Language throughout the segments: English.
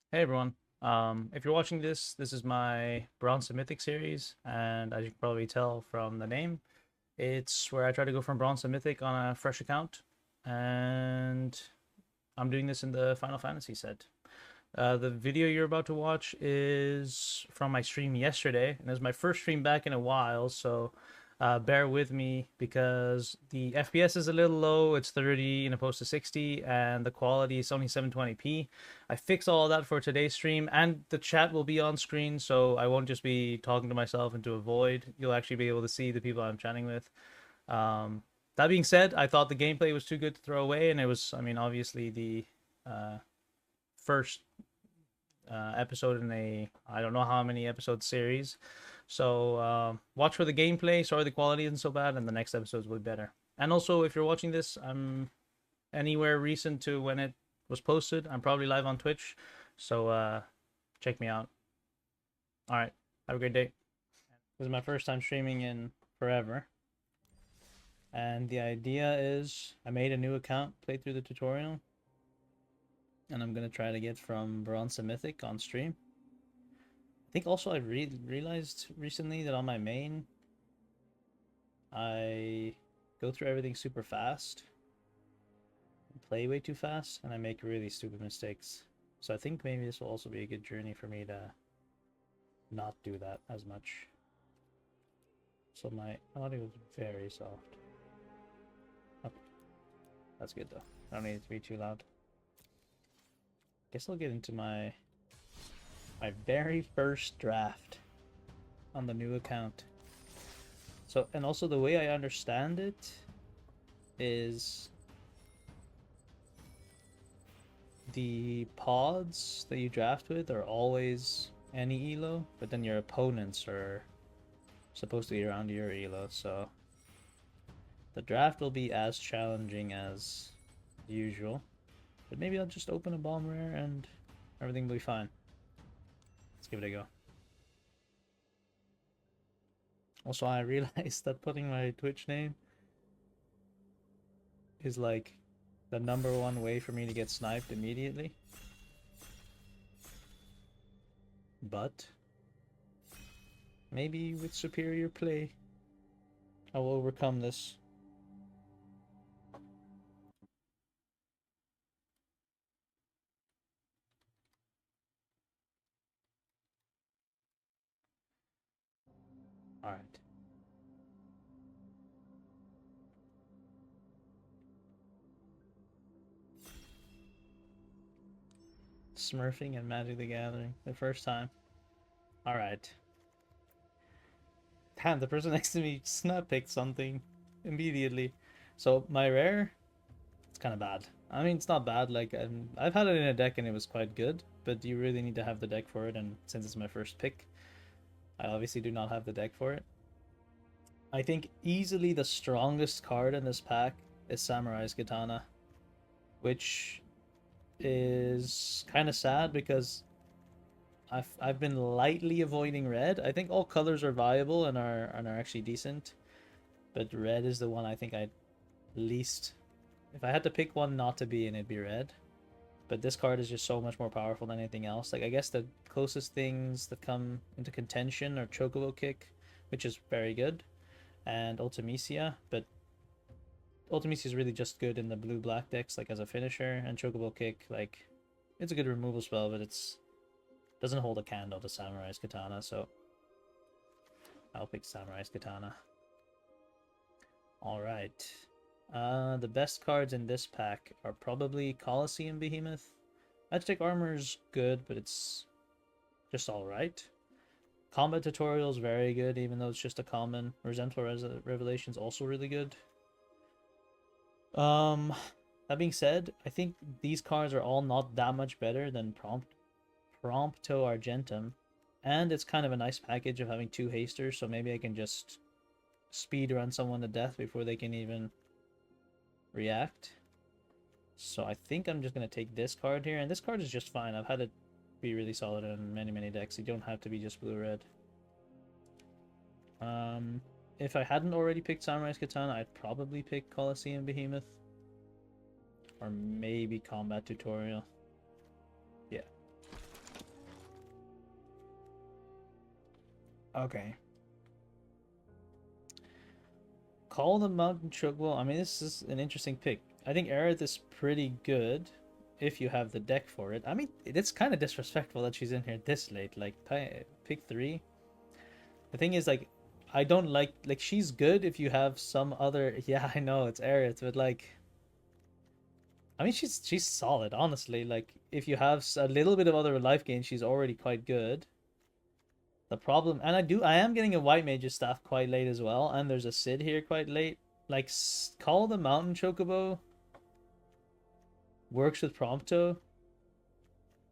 Hey everyone. If you're watching this is my Bronze to Mythic series, and as you can probably tell from the name, it's where I try to go from Bronze to Mythic on a fresh account, and I'm doing this in the Final Fantasy set. The video you're about to watch is from my stream yesterday, and it was my first stream back in a while, so bear with me because the FPS is a little low. It's 30 and opposed to 60, and the quality is only 720p. I fixed all of that for today's stream, and the chat will be on screen, so I won't just be talking to myself into a void. You'll actually be able to see the people I'm chatting with. That being said, I thought the gameplay was too good to throw away, and it was, I mean, obviously the uh, first episode in a I don't know how many episode series. So watch for the gameplay. Sorry the quality isn't so bad, and the next episodes will be better. And also, if you're watching this, I'm anywhere recent to when it was posted. I'm probably live on Twitch, so check me out. All right, have a great day. This is my first time streaming in forever, and the idea is I made a new account, played through the tutorial, and I'm gonna try to get from Bronze to Mythic on stream. I think also I realized recently that on my main, I go through everything super fast, play way too fast, and I make really stupid mistakes. So I think maybe this will also be a good journey for me to not do that as much. So my audio is very soft. Okay, that's good though. I don't need it to be too loud. Guess I'll get into my very first draft on the new account. So, and also the way I understand it is the pods that you draft with are always any elo, but then your opponents are supposed to be around your elo, so the draft will be as challenging as usual. But maybe I'll just open a bomb rare and everything will be fine. Let's give it a go. Also, I realized that putting my Twitch name is like the #1 way for me to get sniped immediately. But maybe with superior play, I will overcome this. Alright. Smurfing and Magic the Gathering. The first time. Alright. Damn, the person next to me snap picked something immediately. So my rare, it's kind of bad. I mean, it's not bad. Like I've had it in a deck and it was quite good, but you really need to have the deck for it. And since it's my first pick, I obviously do not have the deck for it. I think easily the strongest card in this pack is Samurai's Katana, which is kind of sad because I've been lightly avoiding red. I think all colors are viable and are actually decent, but red is the one I think I'd least. If I had to pick one not to be in, it'd be red. But this card is just so much more powerful than anything else. Like I guess the closest things that come into contention are Chocobo Kick, which is very good, and Ultimisia. But Ultimisia is really just good in the blue-black decks, like as a finisher, and Chocobo Kick, like it's a good removal spell, but it's doesn't hold a candle to Samurai's Katana, so I'll pick Samurai's Katana. Alright. The best cards in this pack are probably Colosseum Behemoth. Magic Armor's good, but it's just alright. Combat Tutorial's very good, even though it's just a common. Resentful Revelation's also really good. That being said, I think these cards are all not that much better than Prompto Argentum, and it's kind of a nice package of having 2 hasters, so maybe I can just speed run someone to death before they can even react. So I think I'm just going to take this card here, and this card is just fine. I've had it be really solid in many decks. You don't have to be just blue-red. If I hadn't already picked Samurai's Katana, I'd probably pick Colosseum Behemoth. Or maybe Combat Tutorial. Yeah. Okay. Call the Mountain Chocobo. I mean, this is an interesting pick. I think Aerith is pretty good if you have the deck for it. I mean, it's kind of disrespectful that she's in here this late. Like, pick 3. The thing is, like, I don't like she's good if you have some other. Yeah, I know it's Aerith, but like, I mean, she's solid, honestly. Like, if you have a little bit of other life gain, she's already quite good. The problem, and I am getting a White Mage's Staff quite late as well, and there's a Sid here quite late. Like, Call the Mountain Chocobo works with Prompto,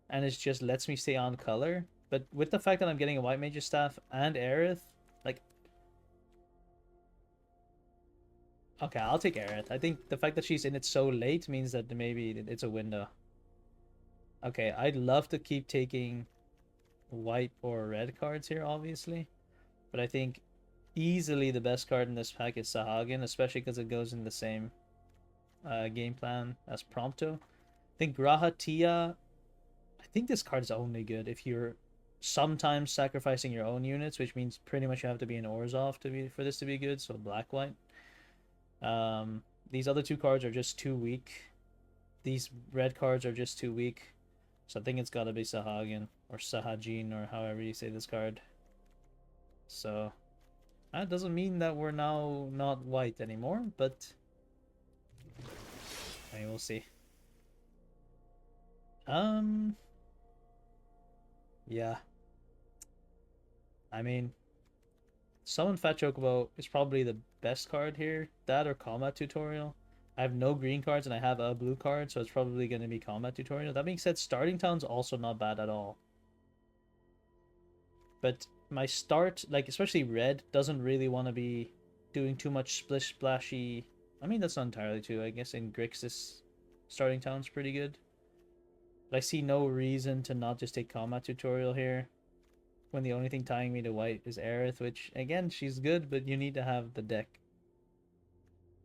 and it just lets me stay on color. But with the fact that I'm getting a White Mage's Staff and Aerith, like, okay, I'll take Aerith. I think the fact that she's in it so late means that maybe it's a window. Okay, I'd love to keep taking white or red cards here, obviously. But I think easily the best card in this pack is Sahagin, especially because it goes in the same game plan as Prompto. I think Graha Tia, I think this card is only good if you're sometimes sacrificing your own units, which means pretty much you have to be an Orzhov for this to be good, so black-white. These other 2 cards are just too weak. These red cards are just too weak. So I think it's gotta be Sahagin or Sahajin or however you say this card. So that doesn't mean that we're now not white anymore, but I mean, we'll see. Yeah. I mean, Summon Fat Chocobo is probably the best card here. That or Combat Tutorial. I have no green cards and I have a blue card, so it's probably going to be Combat Tutorial. That being said, Starting Town's also not bad at all. But my start, like especially red, doesn't really want to be doing too much splish splashy. I mean, that's not entirely true. I guess in Grixis, Starting Town's pretty good. But I see no reason to not just take Combat Tutorial here, when the only thing tying me to white is Aerith, which, again, she's good, but you need to have the deck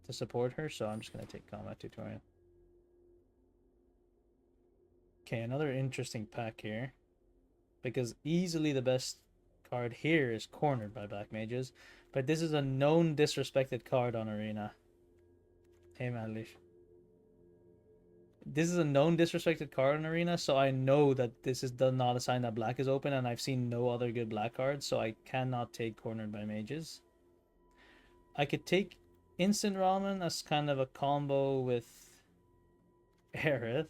to support her, so I'm just going to take Combat Tutorial. Okay, another interesting pack here, because easily the best card here is Cornered by Black Mages, but this is a known disrespected card on Arena. Hey, Madlish. This is a known disrespected card in Arena, so I know that this is not a sign that black is open, and I've seen no other good black cards, so I cannot take Cornered by Mages. I could take Instant Ramen as kind of a combo with Aerith.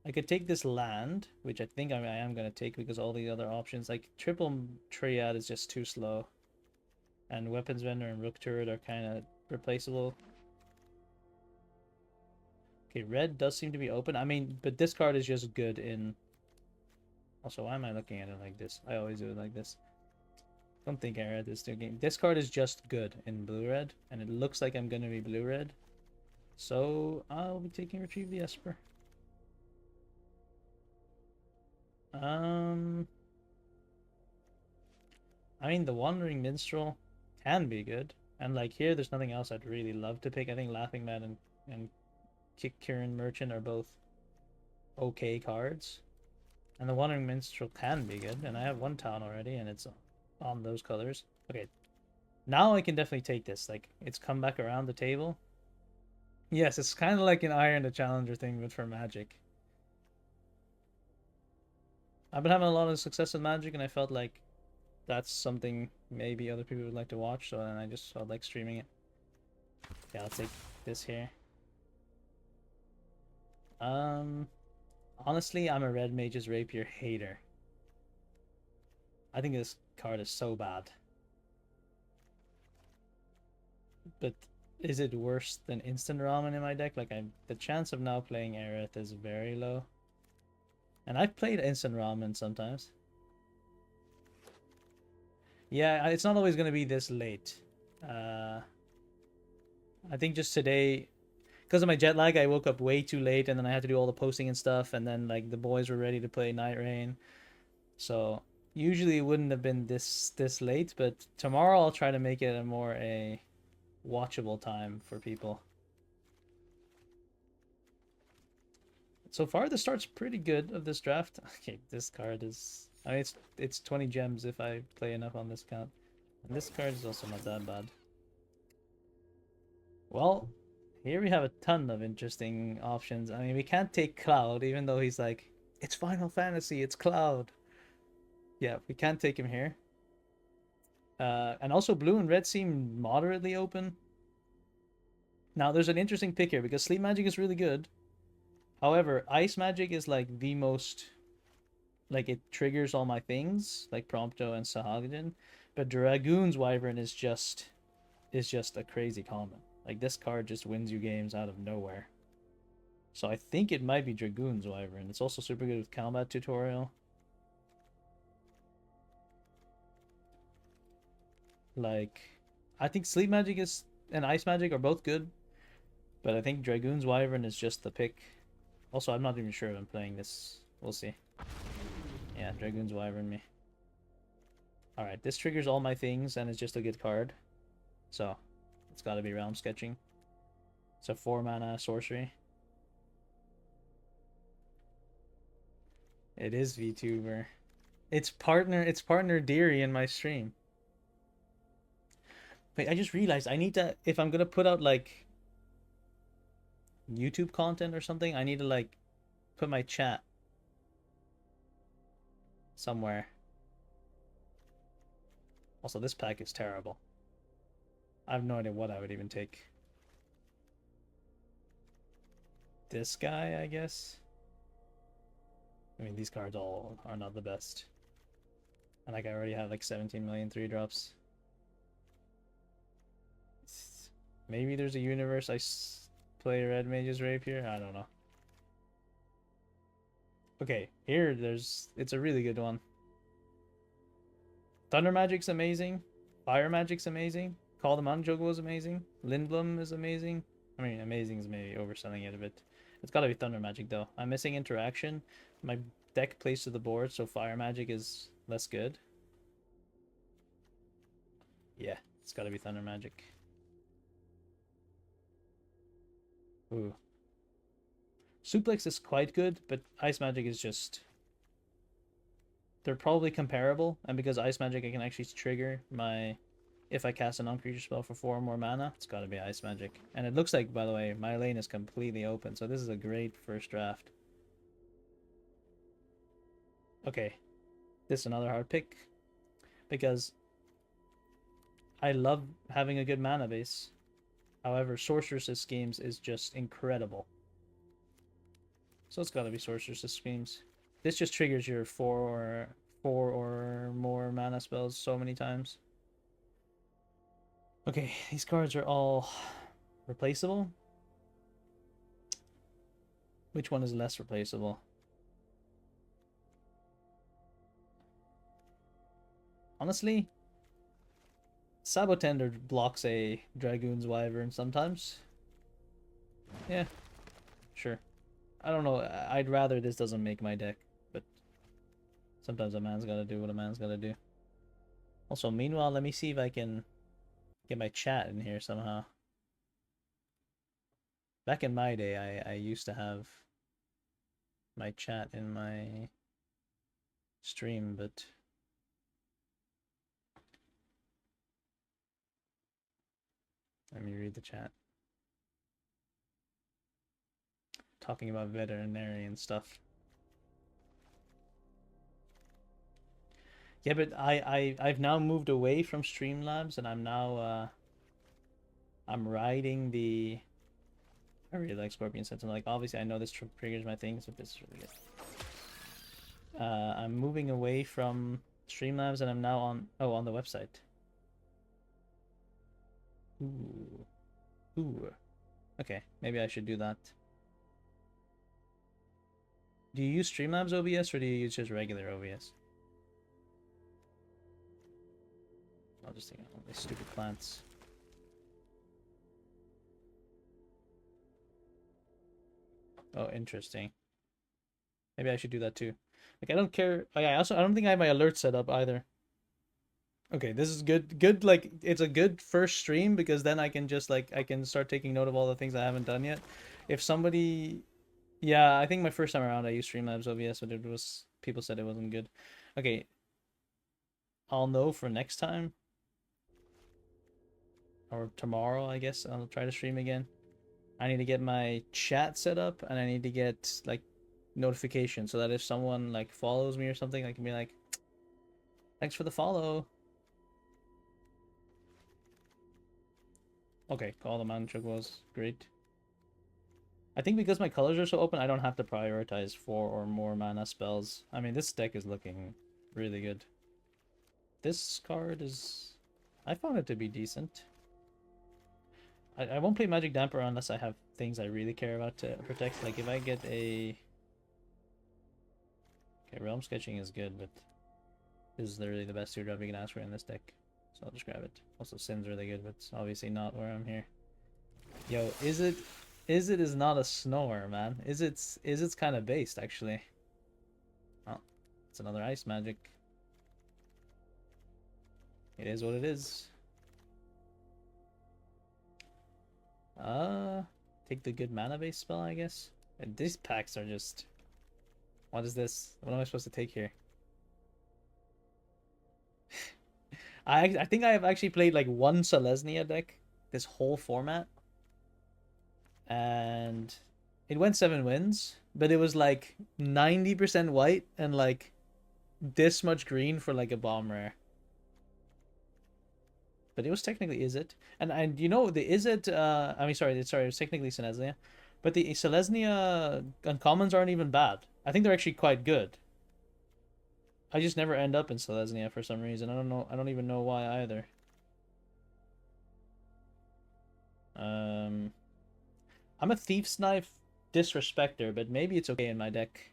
I could take this land, which I think I am going to take because all the other options, like Triple Triad is just too slow. And Weapons Vendor and Rook Turret are kind of replaceable. Okay, red does seem to be open. I mean, but this card is just good in... Also, why am I looking at it like this? I always do it like this. Don't think Aerith is the game. This card is just good in blue-red, and it looks like I'm going to be blue-red. So, I'll be taking Retrieve the Esper. I mean, the Wandering Minstrel can be good. And, like, here, there's nothing else I'd really love to pick. I think Laughing Man and Kirin Merchant are both okay cards. And the Wandering Minstrel can be good. And I have 1 town already, and it's on those colors. Okay. Now I can definitely take this. Like, it's come back around the table. Yes, it's kind of like an Iron the Challenger thing, but for Magic. I've been having a lot of success with Magic, and I felt like that's something maybe other people would like to watch, so then I just felt like streaming it. Yeah, I'll take this here. Honestly, I'm a Red Mage's Rapier hater. I think this card is so bad. But is it worse than Instant Ramen in my deck? Like, the chance of now playing Aerith is very low. And I've played Instant Ramen sometimes. Yeah, it's not always going to be this late. I think just today, because of my jet lag, I woke up way too late, and then I had to do all the posting and stuff, and then like the boys were ready to play Night Rain. So usually it wouldn't have been this late, but tomorrow I'll try to make it a watchable time for people. So far, the start's pretty good of this draft. Okay, this card is I mean, it's 20 gems if I play enough on this account. And this card is also not that bad. Well, here we have a ton of interesting options. I mean, we can't take Cloud, even though he's like, it's Final Fantasy, it's Cloud. Yeah, we can't take him here. And also blue and red seem moderately open. Now, there's an interesting pick here because Sleep Magic is really good. However, Ice Magic is like the most... Like, it triggers all my things, like Prompto and Sahagin. But Dragoon's Wyvern is just a crazy combo. Like, this card just wins you games out of nowhere. So I think it might be Dragoon's Wyvern. It's also super good with Combat Tutorial. Like, I think Sleep Magic and Ice Magic are both good. But I think Dragoon's Wyvern is just the pick. Also, I'm not even sure if I'm playing this. We'll see. Yeah, Dragoon's Wyvern me. Alright, this triggers all my things and it's just a good card. So, it's gotta be Realm Sketching. It's a 4 mana sorcery. It is VTuber. It's partner Deary in my stream. Wait, I just realized I need to, if I'm gonna put out like YouTube content or something, I need to like put my chat somewhere. Also, this pack is terrible. I have no idea what I would even take. This guy, I guess. I mean, these cards all are not the best. And like I already have like 17 million 3-drops. Maybe there's a universe I play Red Mage's Rapier? I don't know. Okay, here it's a really good one. Thunder Magic's amazing. Fire Magic's amazing. Call the Mountain Chocobo is amazing. Lindblum is amazing. I mean, amazing is maybe overselling it a bit. It's gotta be Thunder Magic though. I'm missing interaction. My deck plays to the board, so Fire Magic is less good. Yeah, it's gotta be Thunder Magic. Ooh. Suplex is quite good, but Ice Magic is just... They're probably comparable, and because Ice Magic I can actually trigger my... If I cast a non-creature spell for 4 more mana, it's gotta be Ice Magic. And it looks like, by the way, my lane is completely open, so this is a great first draft. Okay, this is another hard pick, because I love having a good mana base. However, Sorceress's Schemes is just incredible. So it's gotta be Sorceress's Schemes. This just triggers your 4 or more mana spells so many times. Okay, these cards are all replaceable. Which one is less replaceable? Honestly, Sabotender blocks a Dragoon's Wyvern sometimes. Yeah, sure. I don't know, I'd rather this doesn't make my deck, but sometimes a man's gotta do what a man's gotta do. Also, meanwhile, let me see if I can get my chat in here somehow. Back in my day, I used to have my chat in my stream, but... Let me read the chat. Talking about veterinarian stuff. Yeah, but I've now moved away from Streamlabs, and I'm now I'm riding the... I really like Scorpion Sentinel. Like, obviously I know this triggers my things, but this is really good. I'm moving away from Streamlabs, and I'm now on the website. Ooh. Ooh. Okay, maybe I should do that. Do you use Streamlabs OBS or do you use just regular OBS? I'll just think of all these stupid plants. Oh, interesting. Maybe I should do that too. Like, I don't care. I don't think I have my alert set up either. Okay, this is good, like, it's a good first stream because then I can just, like, I can start taking note of all the things I haven't done yet. If somebody... Yeah, I think my first time around I used Streamlabs OBS, but it was people said it wasn't good. Okay, I'll know for next time. Or tomorrow, I guess. I'll try to stream again. I need to get my chat set up, and I need to get, like, notifications so that if someone, like, follows me or something, I can be like, thanks for the follow. Okay, all the mana chug was great. I think because my colors are so open, I don't have to prioritize 4 or more mana spells. I mean, this deck is looking really good. This card is... I found it to be decent. I won't play Magic Damper unless I have things I really care about to protect. Like, if I get a... Okay, Realm Sketching is good, but this is literally the best 2-drop you can ask for in this deck. So I'll just grab it. Also, Sin's really good, but it's obviously not where I'm here. Yo, Izzet is not a snore, man. Izzet's kind of based, actually. Oh, it's another ice magic. It is what it is. Take the good mana base spell, I guess. And these packs are just... What is this? What am I supposed to take here? I think I have actually played like one Selesnya deck this whole format. And it went 7 wins, but it was like 90% white and like this much green for like a bomb rare. But it was technically Izzet. And you know the Izzet I mean sorry, it was technically Selesnya. But the Selesnya uncommons aren't even bad. I think they're actually quite good. I just never end up in Selesnya for some reason. I don't know. I don't even know why either. I'm a Thief's Knife disrespecter, but maybe it's okay in my deck.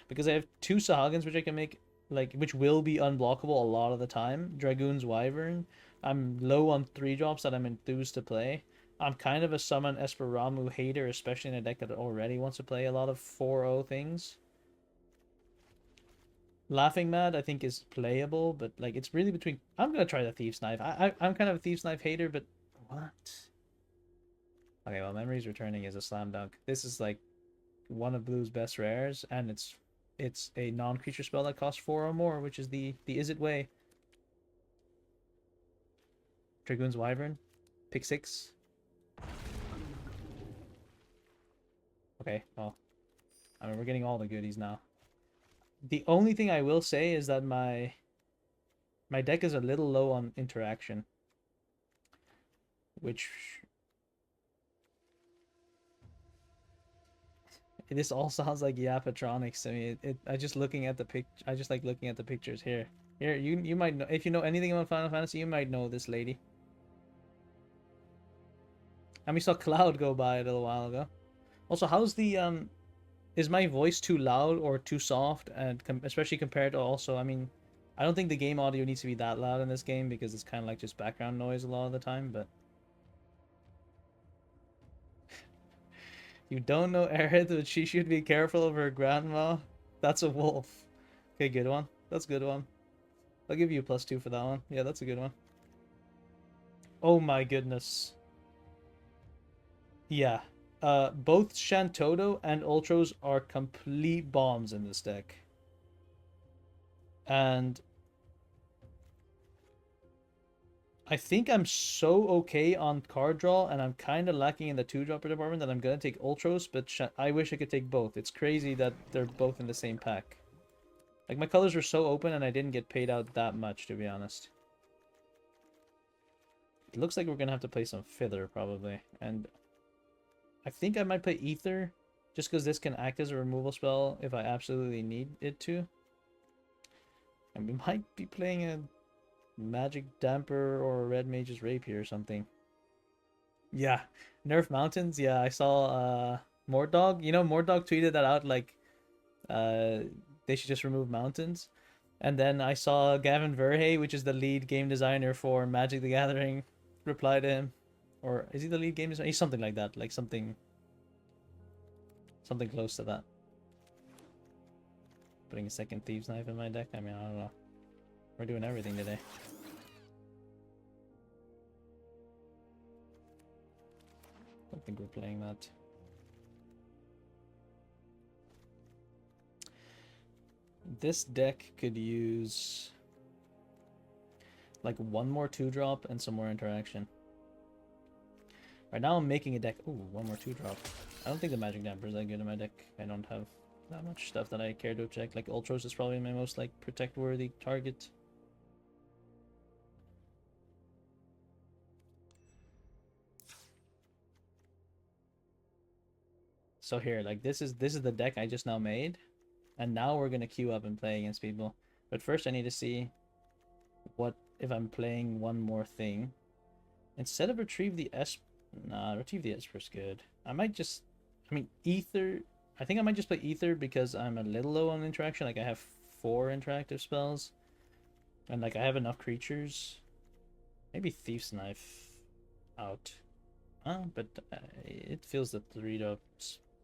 Because I have 2 Sahagins which I can make, like, which will be unblockable a lot of the time. Dragoon's Wyvern. I'm low on 3-drops that I'm enthused to play. I'm kind of a Summon Esperamu hater, especially in a deck that already wants to play a lot of 4-0 things. Laughing Mad, I think, is playable, but like it's really between... I'm gonna try the Thief's Knife. I'm kind of a Thief's Knife hater, but... What? Okay, well, Memories Returning is a slam dunk. This is like one of Blue's best rares, and it's a non-creature spell that costs 4 or more, which is the Izzet way. Dragoon's Wyvern. Pick 6. Okay, well, I mean, we're getting all the goodies now. The only thing I will say is that my deck is a little low on interaction, which this all sounds like Yapatronics. I mean, I just looking at the I just like looking at the pictures here. Here, you might know, if you know anything about Final Fantasy, you might know this lady. And we saw Cloud go by a little while ago. Also, how's the is my voice too loud or too soft? And especially compared to also, I mean, I don't think the game audio needs to be that loud in this game because it's kind of like just background noise a lot of the time, but... You don't know Aerith, but she should be careful of her grandma. That's a wolf. Okay, good one. That's a good one. I'll give you a +2 for that one. Yeah, that's a good one. Oh my goodness. Yeah. Both Shantoto and Ultros are complete bombs in this deck. And I think I'm so okay on card draw, and I'm kind of lacking in the 2-dropper department that I'm going to take Ultros, but I wish I could take both. It's crazy that they're both in the same pack. Like, my colors were so open, and I didn't get paid out that much, to be honest. It looks like we're going to have to play some Fither, probably. And I think I might play Ether, just because this can act as a removal spell if I absolutely need it to. And we might be playing a Magic Damper or a Red Mage's Rapier or something. Yeah, Nerf Mountains. Yeah, I saw Mordog. You know, Mordog tweeted that out, like, they should just remove mountains. And then I saw Gavin Verhey, which is the lead game designer for Magic the Gathering, reply to him. Or is he the lead game designer? He's something like that, like something close to that. Putting a second Thieves Knife in my deck. I mean, I don't know. We're doing everything today. I don't think we're playing that. This deck could use like one more 2-drop and some more interaction. Right now I'm making a deck. Ooh, one more 2-drop. I don't think the Magic Damper is that good in my deck. I don't have that much stuff that I care to check. Like Ultros is probably my most like protect worthy target. So here, like this is the deck I just now made, and now we're gonna queue up and play against people. But first I need to see what if I'm playing one more thing. Instead of retrieve the Esper, nah, retrieve the Esper's good. I might just, I mean Ether. I think I might just play Ether because I'm a little low on interaction. Like I have 4 interactive spells, and like I have enough creatures. Maybe Thief's Knife out. Oh, but it feels the 3-drop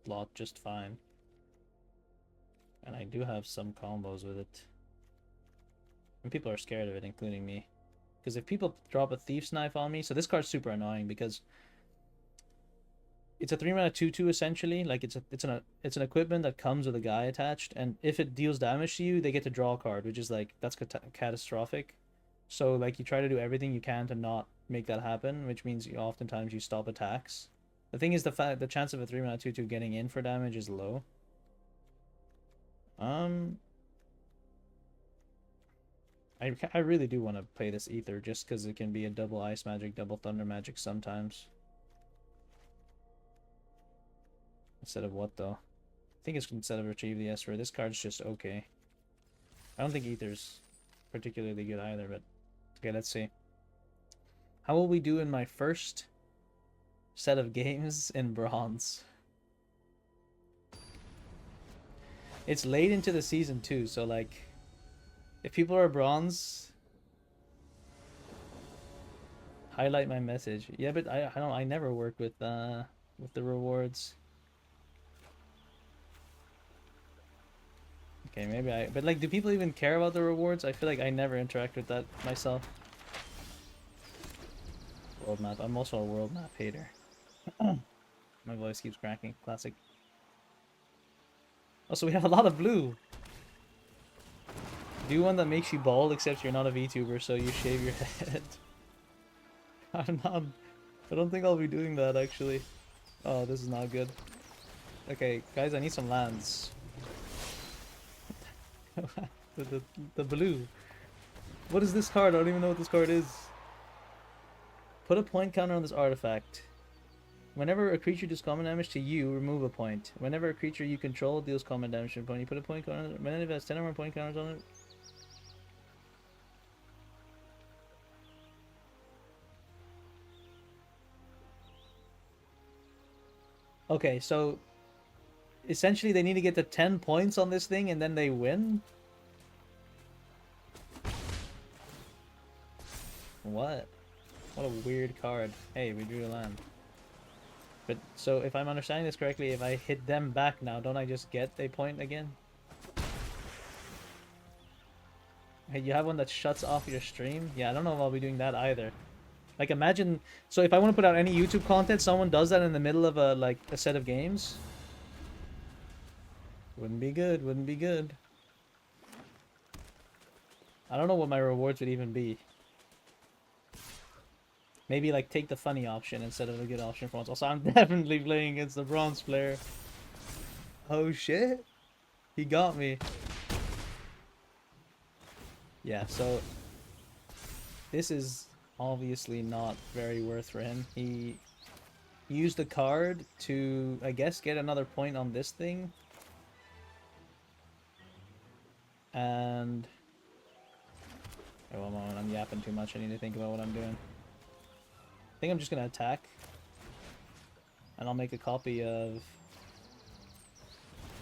slot just fine. And I do have some combos with it. And people are scared of it, including me. Because if people drop a Thief's Knife on me, so this card's super annoying because it's a 3-mana 2/2 essentially. Like it's an equipment that comes with a guy attached, and if it deals damage to you, they get to draw a card, which is like that's catastrophic. So like you try to do everything you can to not make that happen, which means you oftentimes you stop attacks. The thing is the chance of a 3-mana 2/2 getting in for damage is low. I really do want to play this Ether just because it can be a double Ice Magic, double Thunder Magic sometimes. Instead of what though? I think it's instead of Retrieve the Esper. This card's just okay. I don't think Ether's particularly good either, but okay, let's see. How will we do in my first set of games in Bronze? It's late into the season too, so like if people are Bronze, highlight my message. Yeah, but I never work with the rewards. Okay, maybe but like do people even care about the rewards? I feel like I never interact with that myself. World map. I'm also a world map hater. My voice keeps cracking. Classic. Oh, so we have a lot of blue. Do one that makes you bald, except you're not a VTuber, so you shave your head. I don't think I'll be doing that, actually. Oh, this is not good. Okay, guys, I need some lands. the blue. What is this card? I don't even know what this card is. Put a point counter on this artifact. Whenever a creature does common damage to you, remove a point. Whenever a creature you control deals common damage to a point, you put a point counter. Whenever it has 10 or more point counters on it. Okay, so essentially they need to get to 10 points on this thing and then they win? What? What a weird card. Hey, we drew a land. But, so if I'm understanding this correctly, if I hit them back now, don't I just get a point again? Hey, you have one that shuts off your stream? Yeah, I don't know if I'll be doing that either. Like, imagine... So if I want to put out any YouTube content, someone does that in the middle of a set of games? Wouldn't be good, wouldn't be good. I don't know what my rewards would even be. Maybe like take the funny option instead of the good option for once. Also, I'm definitely playing against the bronze player. Oh shit! He got me. Yeah, so this is obviously not very worth for him. He used the card to, I guess, get another point on this thing. And... oh, one moment, I'm yapping too much. I need to think about what I'm doing. I think I'm just gonna attack. And I'll make a copy of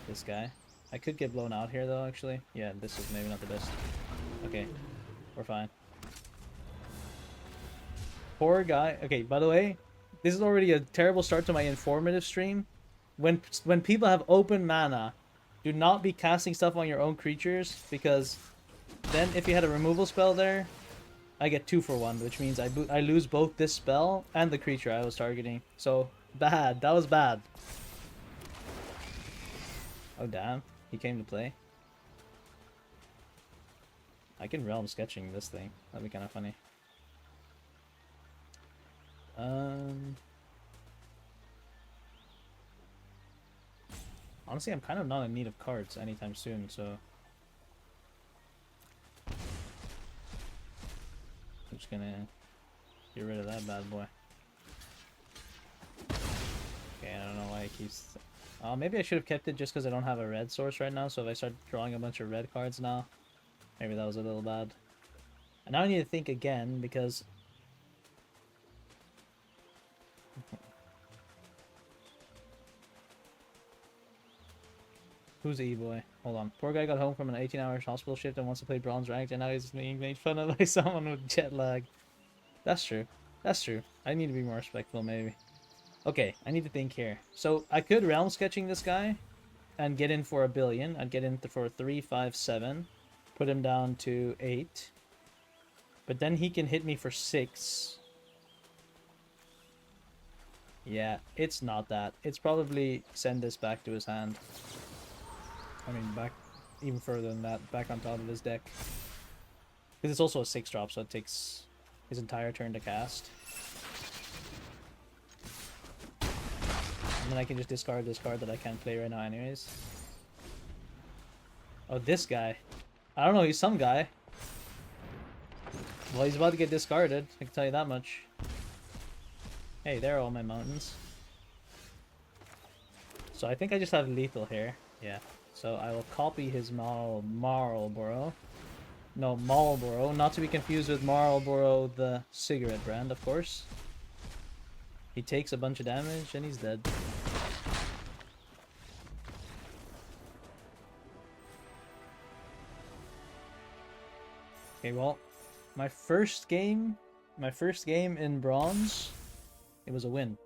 this guy. I could get blown out here though, actually. Yeah, this is maybe not the best. Okay, we're fine. Poor guy. Okay, by the way, this is already a terrible start to my informative stream. When people have open mana, do not be casting stuff on your own creatures, because then if you had a removal spell there, I get 2 for 1, which means I lose both this spell and the creature I was targeting. So, bad. That was bad. Oh, damn. He came to play. I can realm sketching this thing. That'd be kind of funny. Honestly, I'm kind of not in need of cards anytime soon, so I'm just gonna get rid of that bad boy. Okay, I don't know why it keeps... maybe I should have kept it just because I don't have a red source right now, so if I start drawing a bunch of red cards now, maybe that was a little bad. And now I need to think again, because... Who's the E-boy? Hold on. Poor guy got home from an 18-hour hospital shift and wants to play bronze ranked, and now he's being made fun of by someone with jet lag. That's true. That's true. I need to be more respectful, maybe. Okay, I need to think here. So, I could realm sketching this guy and get in for 1 billion. I'd get in for 3, 5, 7. Put him down to 8. But then he can hit me for 6. Yeah, it's not that. It's probably send this back to his hand. I mean, back even further than that. Back on top of his deck. Because it's also a 6-drop, so it takes his entire turn to cast. And then I can just discard this card that I can't play right now anyways. Oh, this guy. I don't know, he's some guy. Well, he's about to get discarded, I can tell you that much. Hey, there are all my mountains. So I think I just have lethal here. Yeah. So I will copy his Marlboro. No, Marlboro. Not to be confused with Marlboro, the cigarette brand, of course. He takes a bunch of damage and he's dead. Okay, well, my first game in bronze, it was a win.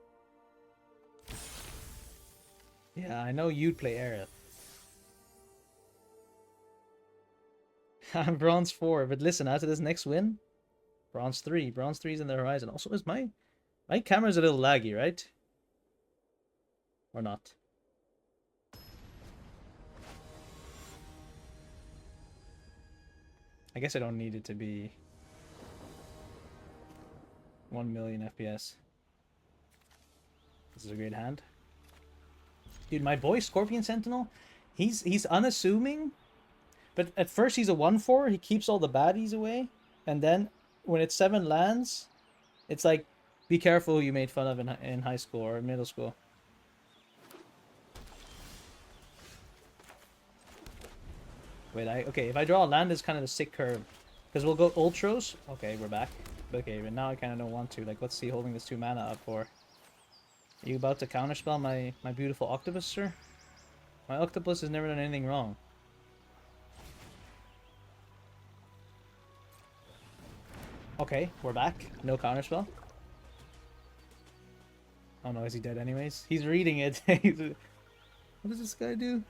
Yeah, I know you'd play Aerith. I'm bronze 4, but listen, after this next win, bronze 3. Bronze 3 is in the horizon. Also, is my camera's a little laggy, right? Or not? I guess I don't need it to be 1 million FPS. This is a great hand. Dude, my boy Scorpion Sentinel, he's unassuming, but at first he's a 1/4, he keeps all the baddies away, and then when it's 7 lands, it's like, be careful who you made fun of in high school or middle school. Wait, okay, if I draw a land, it's kind of a sick curve. Because we'll go Ultros. Okay, we're back. Okay, but now I kind of don't want to. Like, what's he holding this 2 mana up for? Are you about to counterspell my beautiful octopus, sir? My octopus has never done anything wrong. Okay, we're back. No counterspell. Oh no, is he dead anyways? He's reading it. What does this guy do?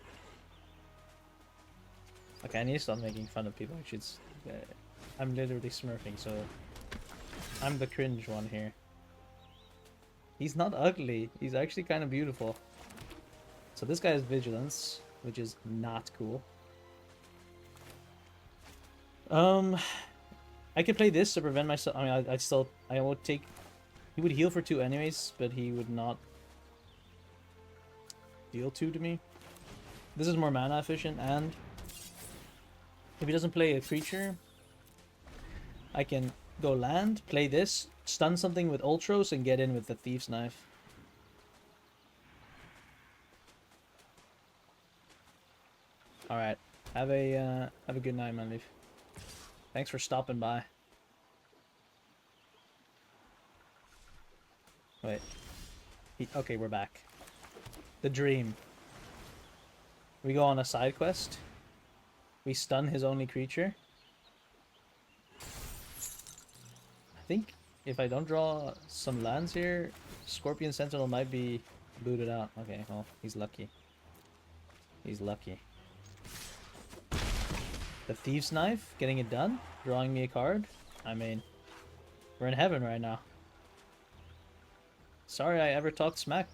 Okay, I need to stop making fun of people. I'm literally smurfing, so I'm the cringe one here. He's not ugly. He's actually kind of beautiful. So this guy has Vigilance, which is not cool. I could play this to prevent myself. I mean, I would take. He would heal for 2 anyways, but he would not deal 2 to me. This is more mana efficient, and if he doesn't play a creature, I can go land, play this, stun something with Ultros, and get in with the Thief's Knife. Alright, have a good night, man. Thanks for stopping by. Wait. Okay, we're back. The dream. We go on a side quest. We stun his only creature. I think if I don't draw some lands here, Scorpion Sentinel might be booted out. Okay, well, he's lucky. He's lucky. The Thief's Knife, getting it done. Drawing me a card. I mean, we're in heaven right now. Sorry I ever talked smack.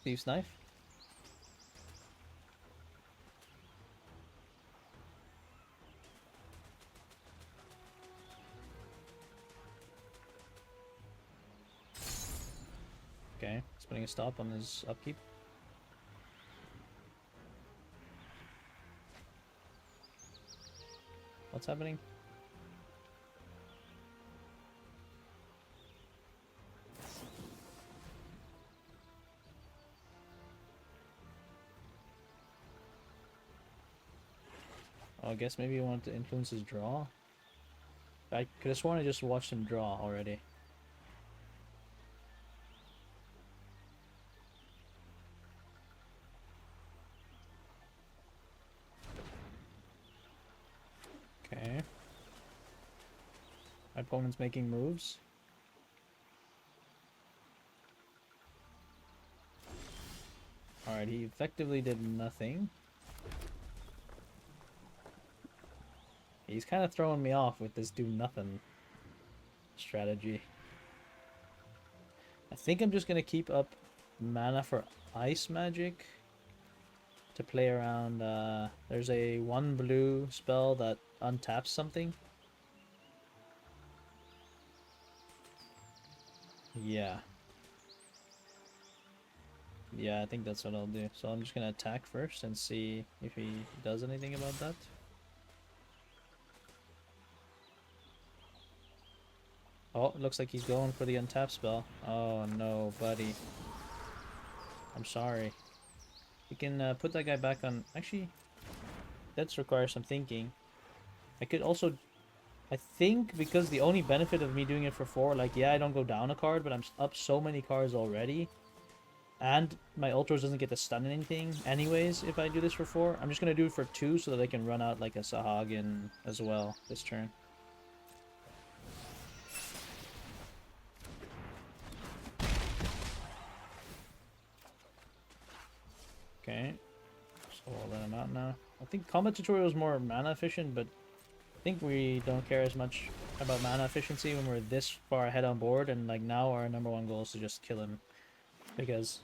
Thief's Knife. putting a stop on his upkeep. What's happening? Oh, I guess maybe he wanted to influence his draw. I could have sworn I just watched him draw already. Okay. My opponent's making moves. Alright, he effectively did nothing. He's kind of throwing me off with this do nothing strategy. I think I'm just going to keep up mana for ice magic to play around. There's a 1 blue spell that untaps something. Yeah. Yeah, I think that's what I'll do. So I'm just going to attack first and see if he does anything about that. Oh, it looks like he's going for the untap spell. Oh no, buddy. I'm sorry. You can put that guy back on... Actually, that requires some thinking. I could also... I think because the only benefit of me doing it for 4, like, yeah, I don't go down a card, but I'm up so many cards already. And my Ultros doesn't get to stun anything anyways if I do this for 4. I'm just going to do it for 2 so that I can run out like a Sahagin as well this turn. Okay, so we'll let him out now. I think combat tutorial is more mana efficient, but I think we don't care as much about mana efficiency when we're this far ahead on board, and like now our #1 goal is to just kill him. Because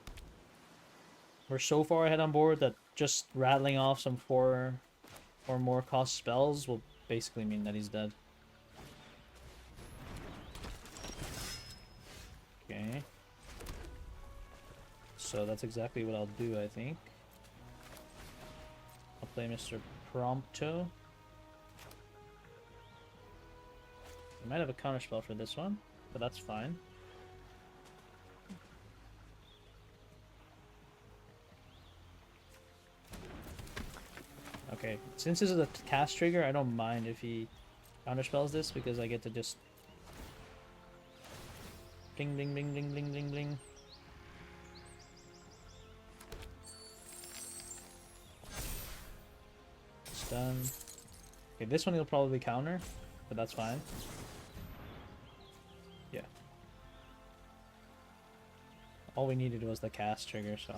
we're so far ahead on board that just rattling off some 4 or more cost spells will basically mean that he's dead. Okay. So that's exactly what I'll do, I think. I'll play Mr. Prompto. I might have a counterspell for this one, but that's fine. Okay, since this is a cast trigger, I don't mind if he counterspells this because I get to just bling bling bling bling bling bling bling. Done. Okay, this one he'll probably counter, but that's fine. Yeah. All we needed was the cast trigger, so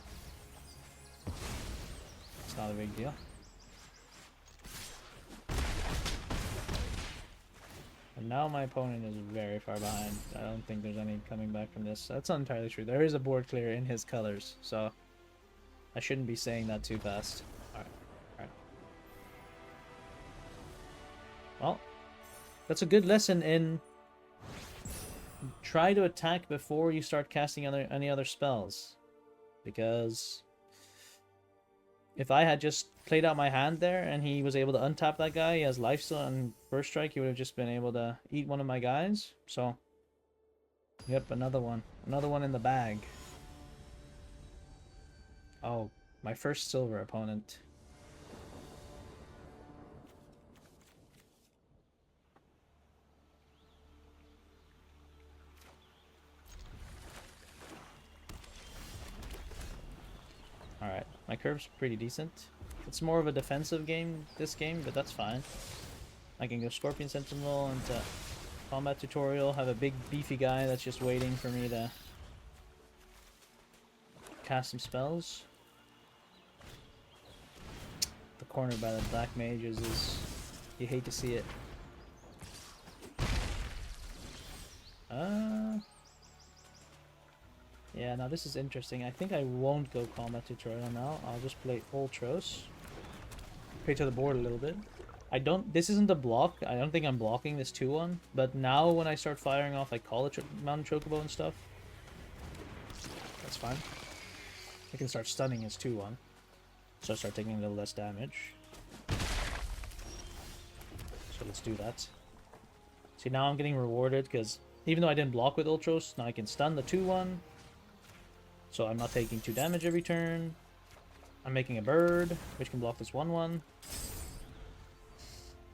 it's not a big deal. And now my opponent is very far behind. I don't think there's any coming back from this. That's not entirely true. There is a board clear in his colors, so I shouldn't be saying that too fast. Well, that's a good lesson in try to attack before you start casting any other spells. Because if I had just played out my hand there and he was able to untap that guy, he has lifesteal and first strike, he would have just been able to eat one of my guys. So, yep, another one. Another one in the bag. Oh, my first silver opponent. Alright, my curve's pretty decent. It's more of a defensive game, this game, but that's fine. I can go Scorpion Sentinel into combat tutorial, have a big beefy guy that's just waiting for me to cast some spells. The corner by the black mages is... you hate to see it. Yeah, now this is interesting. I think I won't go combat tutorial now. I'll just play Ultros. Pay to the board a little bit. I don't... this isn't a block. I don't think I'm blocking this 2-1. But now when I start firing off like College Mountain Chocobo and stuff, That's fine. I can start stunning his 2-1. So I start taking a little less damage. So let's do that. See, now I'm getting rewarded because even though I didn't block with Ultros, now I can stun the 2-1. So I'm not taking 2 damage every turn. I'm making a bird, which can block this 1-1.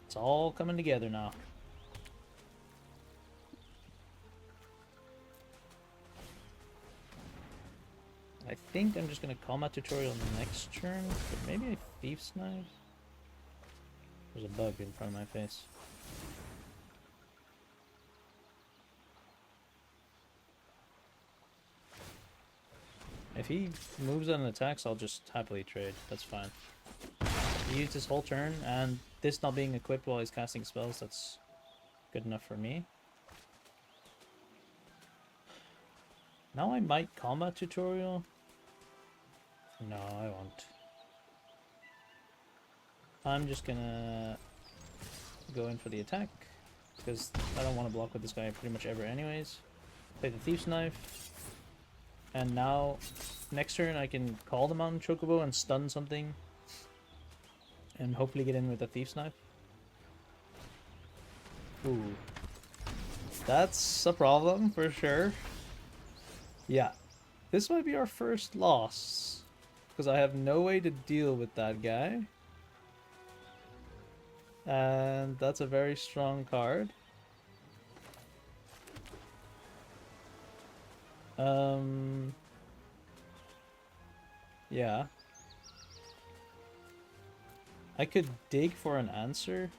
It's all coming together now. I think I'm just going to combat tutorial next turn, but maybe a Thief's Knife? There's a bug in front of my face. If he moves and attacks, I'll just happily trade. That's fine. He used his whole turn, and this not being equipped while he's casting spells, that's good enough for me. Now I might combat tutorial. No, I won't. I'm just gonna go in for the attack, because I don't want to block with this guy pretty much ever anyways. Play the Thief's Knife. And now, next turn I can call the Mountain Chocobo and stun something. And hopefully get in with a Thief's Knife. Ooh. That's a problem, for sure. Yeah. This might be our first loss. Because I have no way to deal with that guy. And that's a very strong card. Yeah. I could dig for an answer.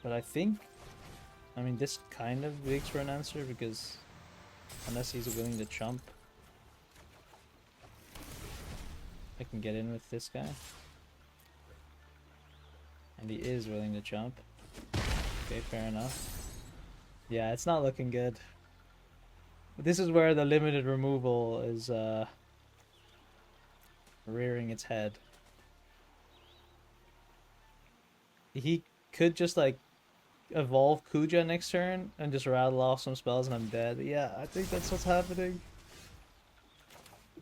But I think... I mean, this kind of digs for an answer because... Unless he's willing to chump. I can get in with this guy. And he is willing to chump. Okay, fair enough. Yeah, it's not looking good. This is where the limited removal is rearing its head. He could just like evolve Kuja next turn and just rattle off some spells and I'm dead. Yeah, I think that's what's happening.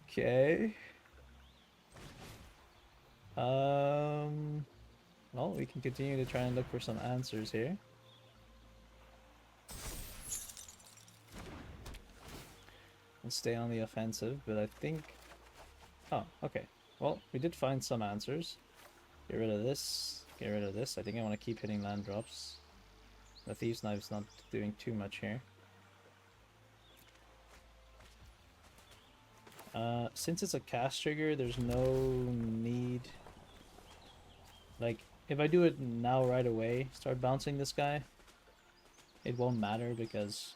Okay. Well, we can continue to try and look for some answers here. And stay on the offensive, but I think... Oh, okay. Well, we did find some answers. Get rid of this. Get rid of this. I think I want to keep hitting land drops. The Thieves' Knife's not doing too much here. Since it's a cast trigger, there's no need... Like, if I do it now right away, start bouncing this guy, it won't matter because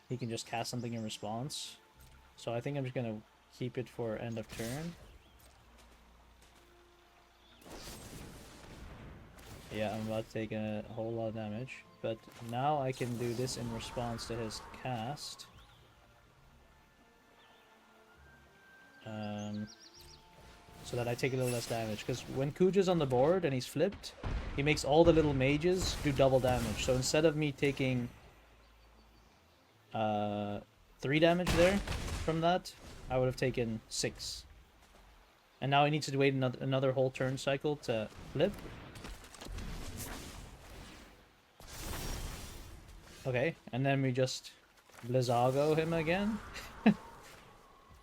he can just cast something in response. So I think I'm just going to keep it for end of turn. Yeah, I'm about to take a whole lot of damage. But now I can do this in response to his cast. So that I take a little less damage. Because when Kuja's on the board and he's flipped, he makes all the little mages do double damage. So instead of me taking 3 damage there from that, I would have taken 6. And now I need to wait another whole turn cycle to flip. Okay, and then we just Blizzago him again.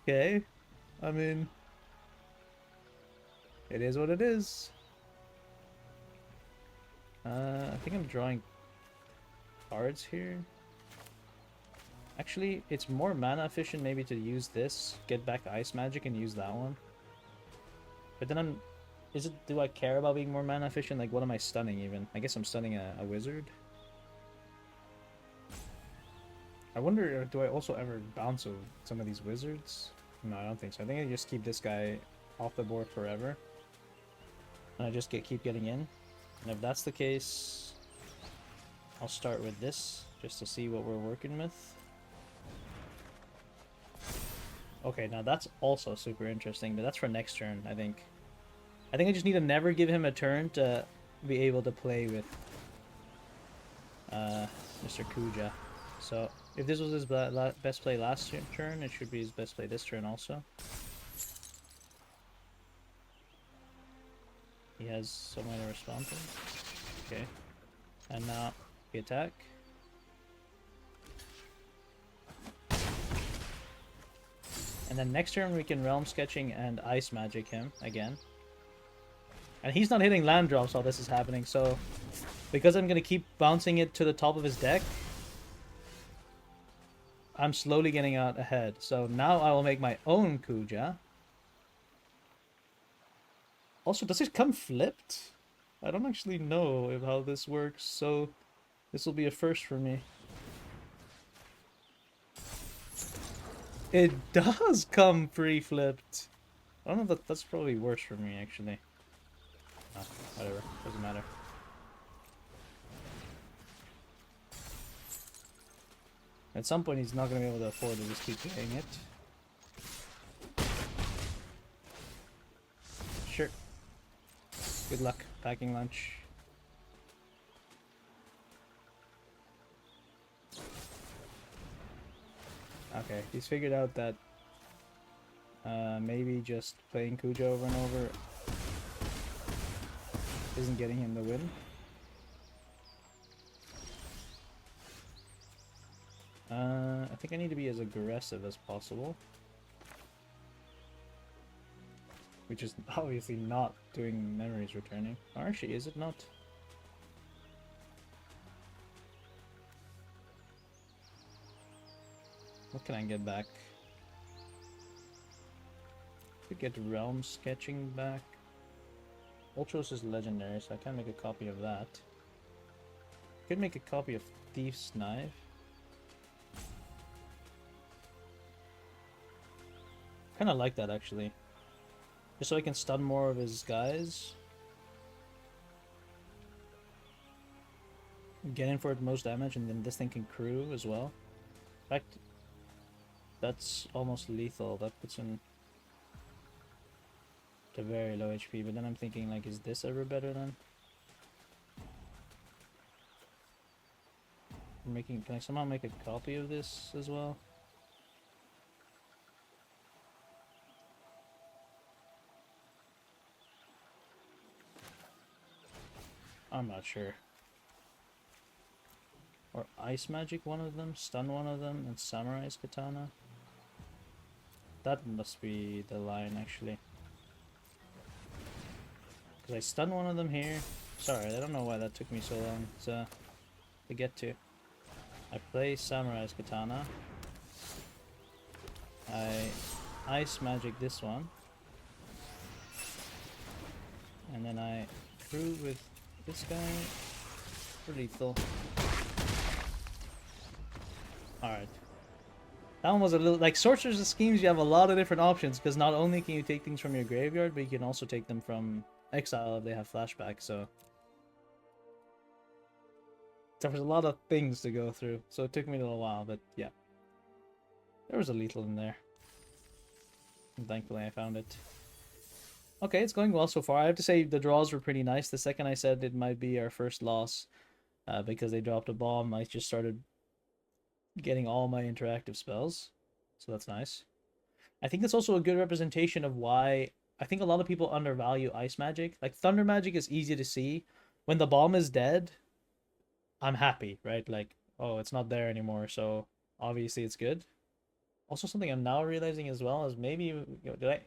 Okay, I mean, it is what it is. I think I'm drawing cards here. Actually, it's more mana efficient maybe to use this, get back Ice Magic and use that one. But then do I care about being more mana efficient? Like, what am I stunning even? I guess I'm stunning a wizard. I wonder, do I also ever bounce some of these wizards? No, I don't think so. I think I just keep this guy off the board forever. And I just keep getting in. And if that's the case, I'll start with this, just to see what we're working with. Okay, now that's also super interesting, but that's for next turn, I think. I think I just need to never give him a turn to be able to play with Mr. Kuja. So If this was his best play last turn, it should be his best play this turn also. He has someone to respond to. Okay. And now we attack. And then next turn we can Realm Sketching and Ice Magic him again. And he's not hitting land drops while this is happening, so because I'm going to keep bouncing it to the top of his deck, I'm slowly getting out ahead. So now I will make my own Kuja. Also, does it come flipped? I don't actually know how this works, so this will be a first for me. It does come pre-flipped. I don't know if that's probably worse for me, actually. Oh, whatever. Doesn't matter. At some point, he's not going to be able to afford to just keep playing it. Sure. Good luck packing lunch. Okay, he's figured out that maybe just playing Kuja over and over isn't getting him the win. I think I need to be as aggressive as possible. Which is obviously not doing Memories Returning. Or actually, is it not? What can I get back? Could get Realm Sketching back. Ultros is legendary, so I can't make a copy of that. Could make a copy of Thief's Knife. Kinda like that, actually. Just so I can stun more of his guys. Get in for the most damage, and then this thing can crew as well. In fact, that's almost lethal. That puts him to very low HP, but then I'm thinking, like, is this ever better than? Can I somehow make a copy of this as well? I'm not sure. Or Ice Magic one of them, stun one of them, and Samurai's Katana. That must be the line, actually. Because I stun one of them here. Sorry, I don't know why that took me so long to get to. I play Samurai's Katana. I Ice Magic this one. And then I crew with this guy for lethal. Alright. That one was a little... Like, Sorcerer's Schemes, you have a lot of different options, because not only can you take things from your graveyard, but you can also take them from exile if they have flashback, so... There was a lot of things to go through, so it took me a little while, but yeah. There was a lethal in there. And thankfully I found it. Okay, it's going well so far. I have to say the draws were pretty nice. The second I said it might be our first loss because they dropped a bomb, I just started getting all my interactive spells. So that's nice. I think that's also a good representation of why I think a lot of people undervalue Ice Magic. Like, Thunder Magic is easy to see. When the bomb is dead, I'm happy, right? Like, oh, it's not there anymore, so obviously it's good. Also, something I'm now realizing as well is maybe,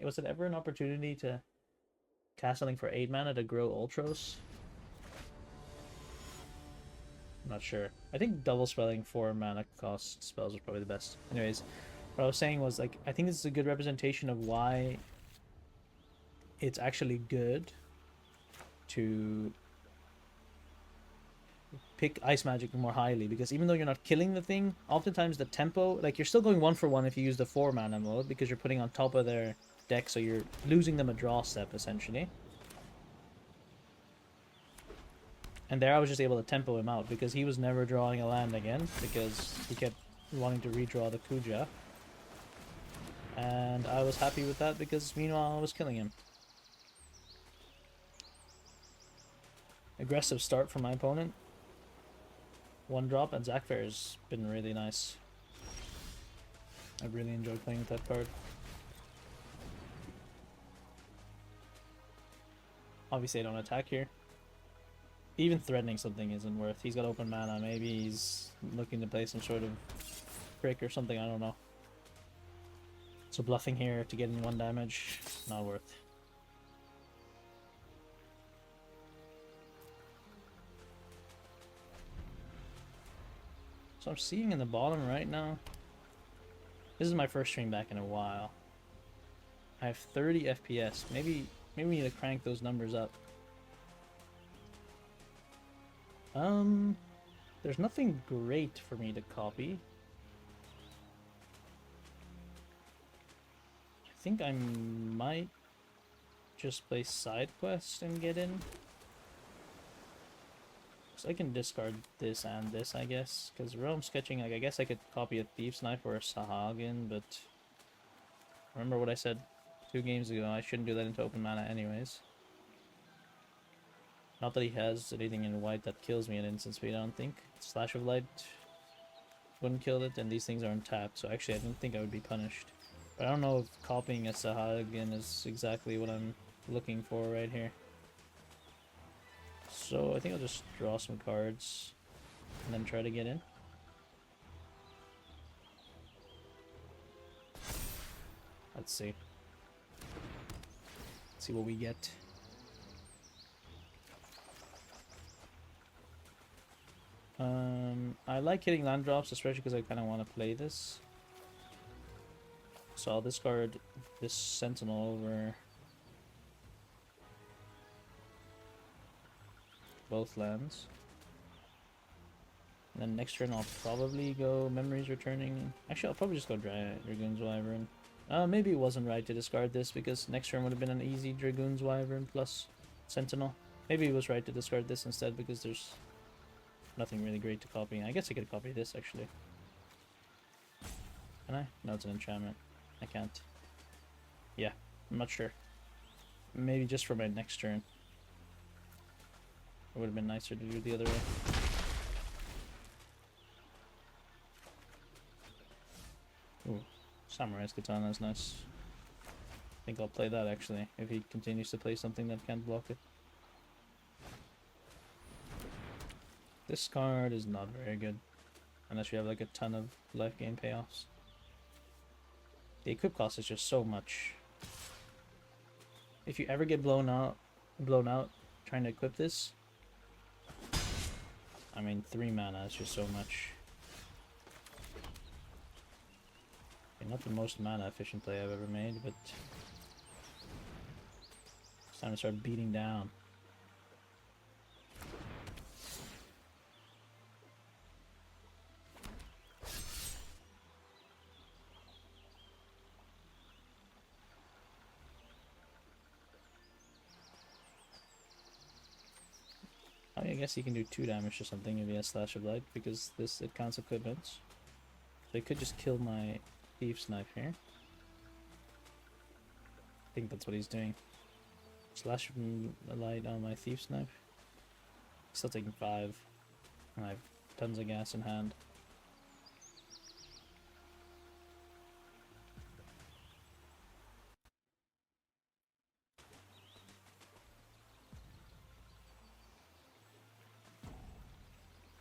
was it ever an opportunity to cast something for 8 mana to grow Ultros? I'm not sure. I think double spelling 4 mana cost spells was probably the best. Anyways, what I was saying was, like, I think this is a good representation of why it's actually good to pick Ice Magic more highly, because even though you're not killing the thing, oftentimes the tempo, like, you're still going 1 for 1 if you use the 4 mana mode, because you're putting on top of their deck, so you're losing them a draw step essentially. And there I was just able to tempo him out because he was never drawing a land again because he kept wanting to redraw the Kuja. And I was happy with that because meanwhile I was killing him. Aggressive start from my opponent. 1 drop, and Zakfair has been really nice. I really enjoy playing with that card. Obviously I don't attack here. Even threatening something isn't worth. He's got open mana. Maybe he's looking to play some sort of trick or something. I don't know. So bluffing here to get in 1 damage, not worth. So I'm seeing in the bottom right now. This is my first stream back in a while. I have 30 FPS. Maybe we need to crank those numbers up. There's nothing great for me to copy. I think I might just play side quest and get in. So I can discard this and this, I guess. Because realm sketching, like, I guess I could copy a Thief's Knife or a Sahagin, but remember what I said 2 games ago, I shouldn't do that into open mana anyways. Not that he has anything in white that kills me at instant speed, I don't think. Slash of Light wouldn't kill it, and these things are untapped, so actually I don't think I would be punished. But I don't know if copying a Sahagin is exactly what I'm looking for right here. So I think I'll just draw some cards and then try to get in. Let's see. Let's see what we get. I like hitting land drops, especially because I kind of want to play this. So I'll discard this Sentinel over both lands. And then next turn I'll probably go Memories Returning. Actually, I'll probably just go Dragoon's Wyvern. Maybe it wasn't right to discard this because next turn would have been an easy Dragoon's Wyvern plus Sentinel. Maybe it was right to discard this instead because there's nothing really great to copy. I guess I could copy this actually. Can I? No, it's an enchantment. I can't. Yeah, I'm not sure. Maybe just for my next turn. It would have been nicer to do the other way. Ooh, Samurai's Katana is nice. I think I'll play that actually, if he continues to play something that can't block it. This card is not very good, unless you have like a ton of life gain payoffs. The equip cost is just so much. If you ever get blown out trying to equip this, I mean 3 mana is just so much. Okay, not the most mana efficient play I've ever made, but it's time to start beating down. I guess he can do 2 damage or something if he has Slash of Light, because it counts equipments. So he could just kill my Thief's Knife here. I think that's what he's doing. Slash of Light on my Thief's Knife. Still taking 5. And I have tons of gas in hand.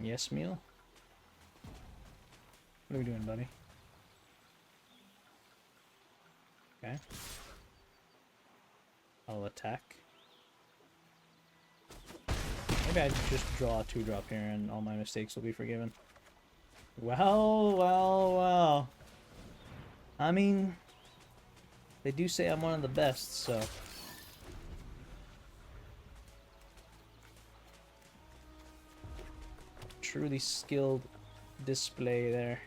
Yes, Meal? What are we doing, buddy? Okay. I'll attack. Maybe I just draw a 2-drop here and all my mistakes will be forgiven. Well. I mean, they do say I'm one of the best, so... Truly skilled display there.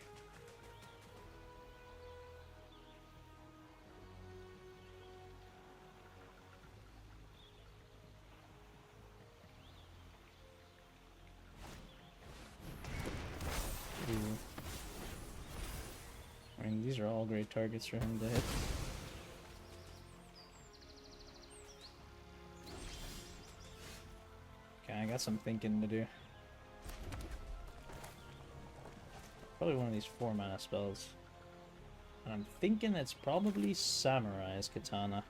Ooh. I mean, these are all great targets for him to hit. Okay, I got some thinking to do. Probably one of these 4 mana spells. I I'm thinking it's probably Samurai's Katana.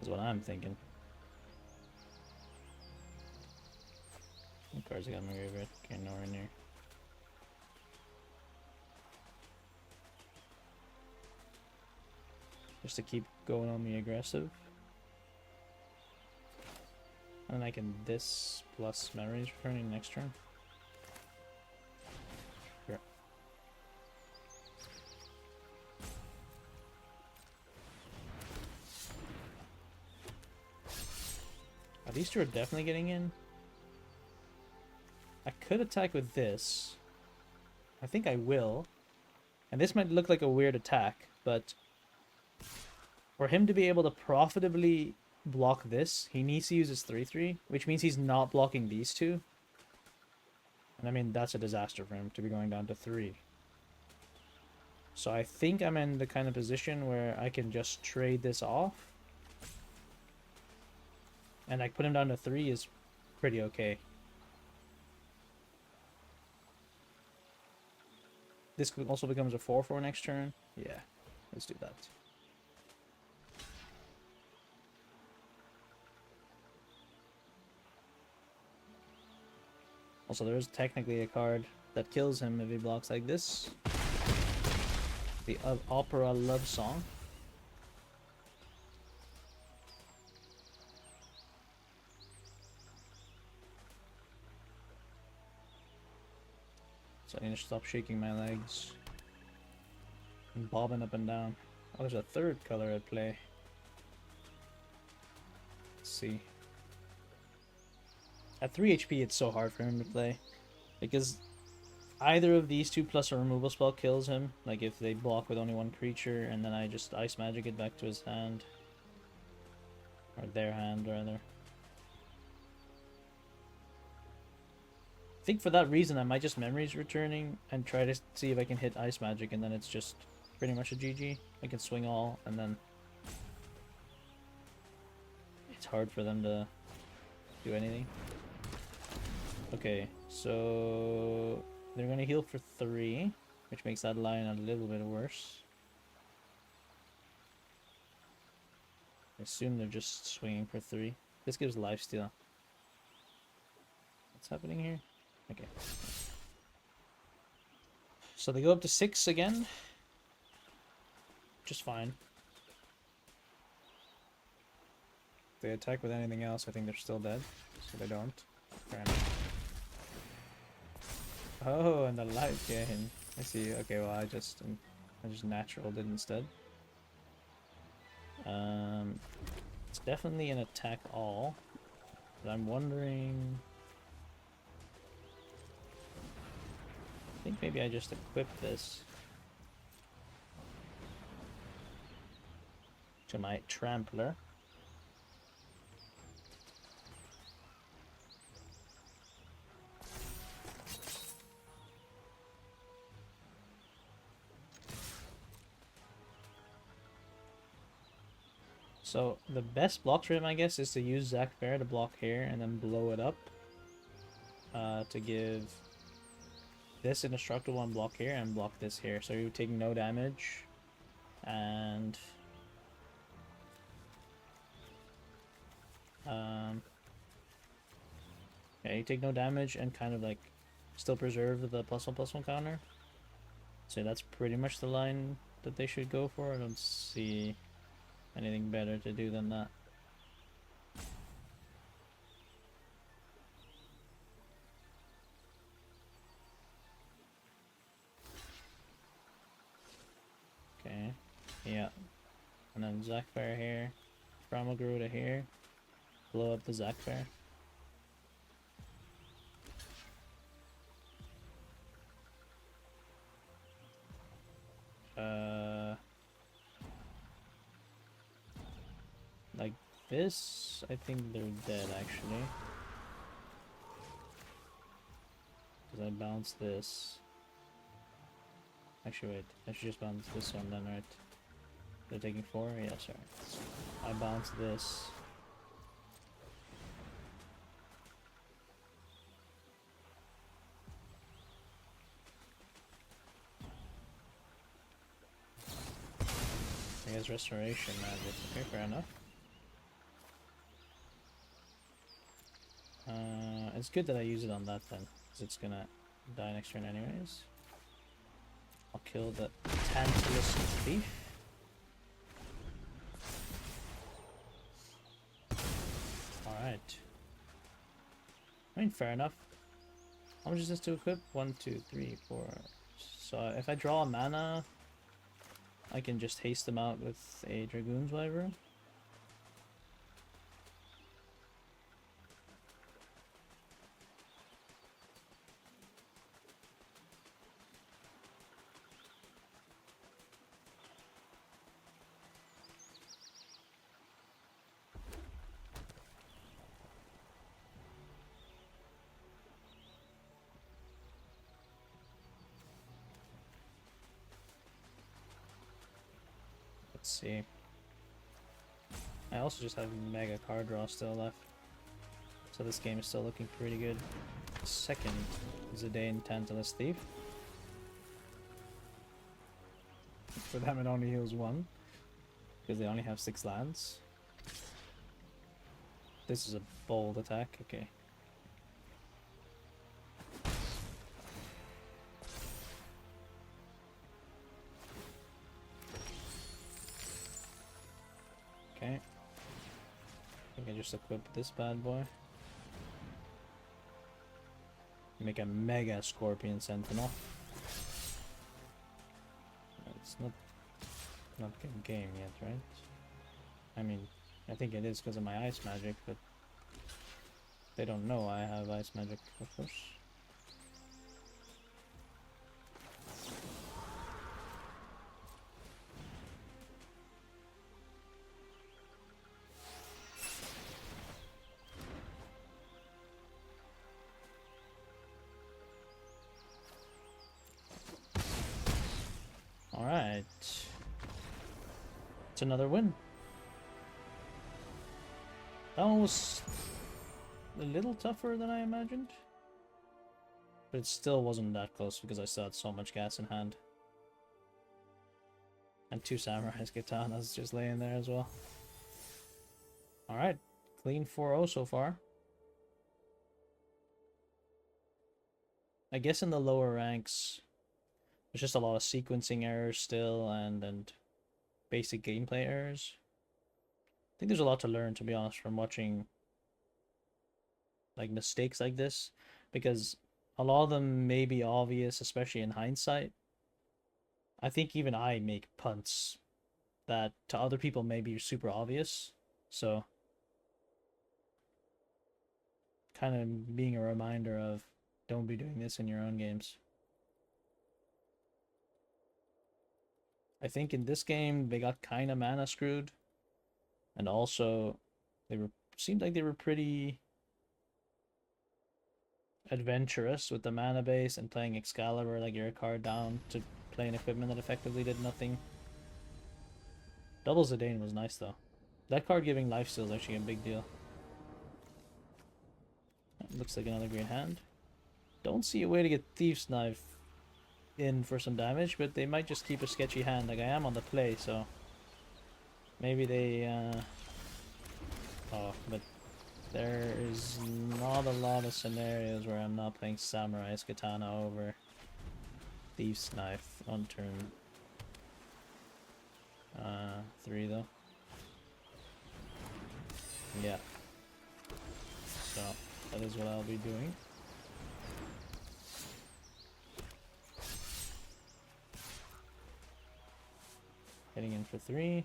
Is what I'm thinking. What cards I got in my graveyard? Okay, nowhere near. Just to keep going on the aggressive. And I can this plus memories returning next turn. Here. These two are definitely getting in. I could attack with this. I think I will. And this might look like a weird attack, but for him to be able to profitably block this, he needs to use his 3/3, which means he's not blocking these two. And I mean, that's a disaster for him to be going down to 3. So I think I'm in the kind of position where I can just trade this off. And like put him down to 3 is pretty okay. This also becomes a 4/4 next turn. Yeah, let's do that. Also, there is technically a card that kills him if he blocks like this. The Opera Love Song. So I need to stop shaking my legs and bobbing up and down. Oh, there's a third color at play. Let's see. At 3 HP, it's so hard for him to play. Because either of these two plus a removal spell kills him. Like if they block with only one creature, and then I just Ice Magic it back to his hand. Or their hand, rather. I think for that reason, I might just Memories Returning and try to see if I can hit Ice Magic, and then it's just pretty much a GG. I can swing all, and then it's hard for them to do anything. Okay, so they're going to heal for 3, which makes that line a little bit worse. I assume they're just swinging for 3. This gives lifesteal. What's happening here? Okay. So they go up to 6 again. Just fine. If they attack with anything else, I think they're still dead. So they don't. Fair enough. Oh, and the life gain. I see. Okay, well I just naturaled it instead. It's definitely an attack all. But I'm wondering. I think maybe I just equip this to my Trampler. So the best block for him, I guess, is to use Zac Fair to block here and then blow it up to give this indestructible and block here and block this here. So you take no damage and yeah, you take no damage and kind of like still preserve the +1/+1 counter. So that's pretty much the line that they should go for. I don't see anything better to do than that. Okay, yeah. And then Zac Fair here. Primal to here. Blow up the Zac Fair. Like this, I think they're dead actually. Because I bounced this. Actually, wait, I should just bounce this one then, right? They're taking 4? Yeah, sorry. I bounced this. guess restoration magic. Okay, fair enough. It's good that I use it on that then, because it's gonna die next turn anyways. I'll kill the Tantalus Thief. Alright. I mean, fair enough. How much is this to equip? 1, 2, 3, 4. So if I draw a mana, I can just haste them out with a Dragoon's Wyvern. Let's see. I also just have mega card draw still left. So this game is still looking pretty good. Second is a day in Tantalus Thief. For them it only heals 1. Because they only have 6 lands. This is a bold attack, okay. Okay. I think I just equip this bad boy. Make a mega Scorpion Sentinel. It's not game yet, right? I mean, I think it is because of my ice magic, but they don't know I have ice magic, of course. Alright. It's another win. That one was a little tougher than I imagined. But it still wasn't that close because I still had so much gas in hand. And 2 Samurai's Katanas just laying there as well. Alright. Clean 4-0 so far. I guess in the lower ranks, there's just a lot of sequencing errors still and basic gameplay errors. I think there's a lot to learn, to be honest, from watching like mistakes like this, because a lot of them may be obvious, especially in hindsight. I think even I make punts that to other people may be super obvious, so kind of being a reminder of don't be doing this in your own games. I think in this game they got kind of mana screwed, and also they seemed like they were pretty adventurous with the mana base and playing Excalibur, like you're a card down to play an equipment that effectively did nothing. Double Zidane was nice though. That card giving lifesteal is actually a big deal. Looks like another green hand. Don't see a way to get Thief's Knife in for some damage, but they might just keep a sketchy hand. Like I am on the play, so maybe they oh, but there is not a lot of scenarios where I'm not playing Samurai's Katana over Thief's Knife on turn 3 though. Yeah. So that is what I'll be doing. Heading in for 3.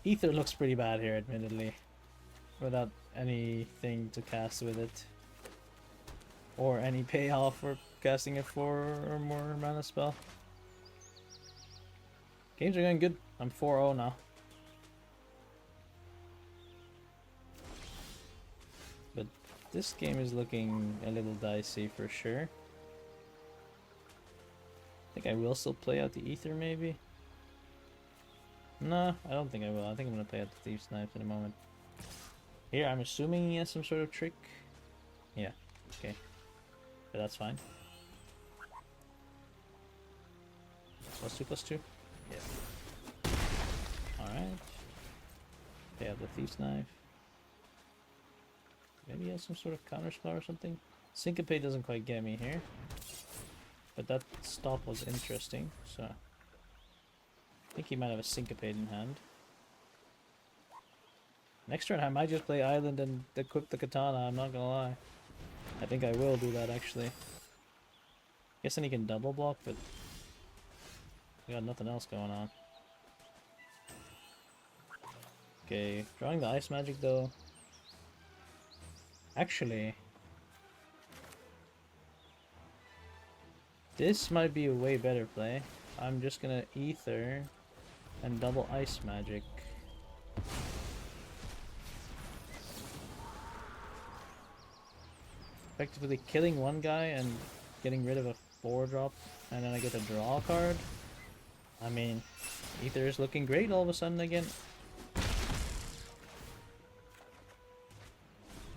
Ether looks pretty bad here, admittedly, without anything to cast with it, or any payoff for casting a 4 or more mana spell. Games are going good. I'm 4-0 now. But this game is looking a little dicey for sure. I think I will still play out the Ether, maybe. No, I don't think I will. I think I'm gonna play out the Thief's Knife in a moment. Here, I'm assuming he has some sort of trick. Yeah, okay. But that's fine. +2/+2? Yeah. Alright. They have the Thief's Knife. Maybe he has some sort of counterspell or something. Syncopate doesn't quite get me here. But that stop was interesting, so... I think he might have a Syncopate in hand. Next turn I might just play Island and equip the Katana, I'm not gonna lie. I think I will do that actually. Guess then he can double block, but... we got nothing else going on. Okay, drawing the Ice Magic though. Actually... this might be a way better play. I'm just gonna Ether and double Ice Magic. Effectively killing one guy and getting rid of a 4-drop, and then I get to draw a card. I mean, Ether is looking great all of a sudden again.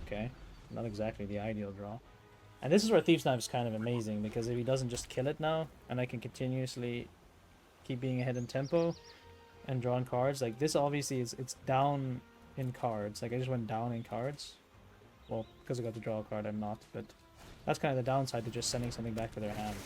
Okay, not exactly the ideal draw. And this is where Thief's Knife is kind of amazing, because if he doesn't just kill it now, and I can continuously keep being ahead in tempo and drawing cards, like this obviously it's down in cards. Like I just went down in cards. Well, because I got to draw a card, I'm not, but that's kind of the downside to just sending something back to their hand.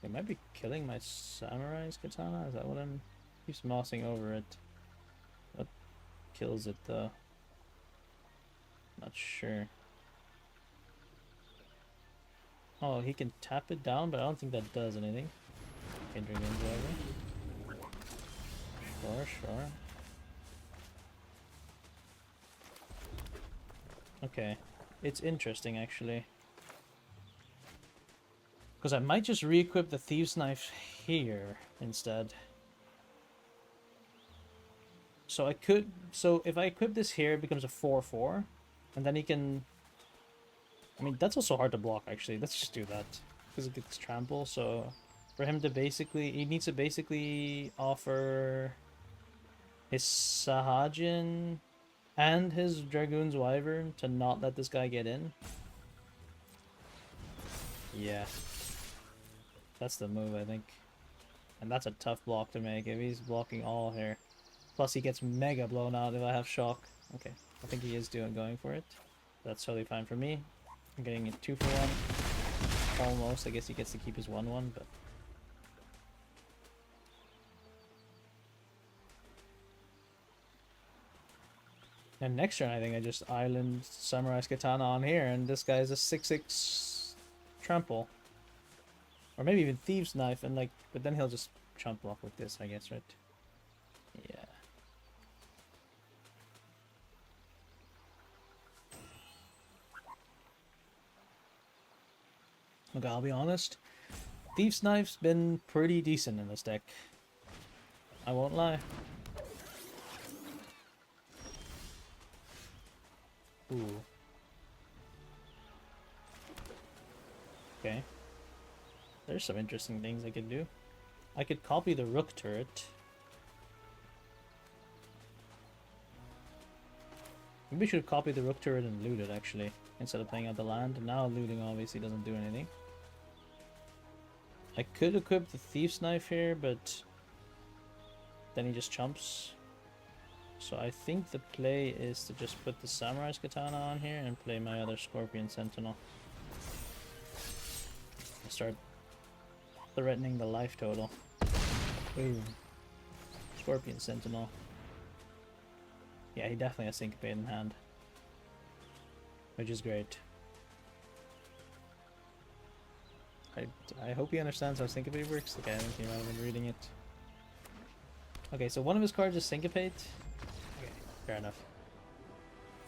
They might be killing my Samurai's Katana, is that what I'm... keeps mossing over it. What kills it though? Not sure. Oh, he can tap it down, but I don't think that does anything. Hindering Enjoyer. Sure, sure. Okay. It's interesting actually. Because I might just re-equip the Thieves' Knife here instead. So I could... so if I equip this here, it becomes a 4/4. And then he can... I mean, that's also hard to block actually. Let's just do that. Because it gets trample, so... for him to basically... he needs to basically offer... his Sahajin and his Dragoon's Wyvern to not let this guy get in. Yeah. That's the move, I think. And that's a tough block to make if he's blocking all here. Plus he gets mega blown out if I have shock. Okay, I think he is going for it. That's totally fine for me. I'm getting it 2 for 1. Almost. I guess he gets to keep his 1/1, but... and next turn I think I just Island Samurai's Katana on here, and this guy is a 6/6 trample. Or maybe even Thieves' Knife, and like... but then he'll just chump block with this, I guess, right? Yeah. Okay, I'll be honest. Thieves' Knife's been pretty decent in this deck. I won't lie. Ooh. Okay. There's some interesting things I could do. I could copy the Rook turret. Maybe I should copy the Rook turret and loot it, actually, instead of playing out the land. Now looting obviously doesn't do anything. I could equip the Thief's Knife here, but then he just chumps. So I think the play is to just put the Samurai's Katana on here and play my other Scorpion Sentinel. Start threatening the life total. Boom. Scorpion Sentinel. Yeah, he definitely has Syncopate in hand. Which is great. I hope he understands how Syncopate works. Like, I think he might have been reading it. Okay, so one of his cards is Syncopate. Okay, fair enough.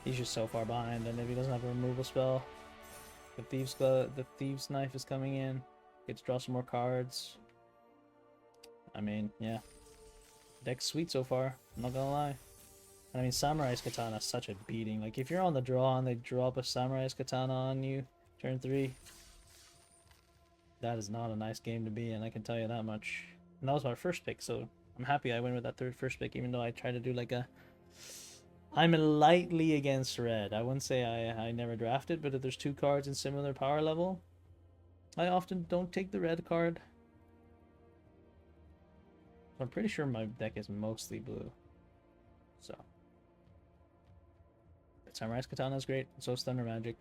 He's just so far behind, and if he doesn't have a removal spell, the Thieves' Knife is coming in. Gets to draw some more cards. I mean, yeah. Deck's sweet so far, I'm not gonna lie. And I mean, Samurai's Katana is such a beating. Like, if you're on the draw and they drop a Samurai's Katana on you, turn 3, that is not a nice game to be in, I can tell you that much. And that was my first pick, so I'm happy I went with that first pick, even though I tried to do like a I'm lightly against red. I wouldn't say I never drafted, but if there's two cards in similar power level, I often don't take the red card. I'm pretty sure my deck is mostly blue. So. Samurai's Katana is great. So is Thunder Magic.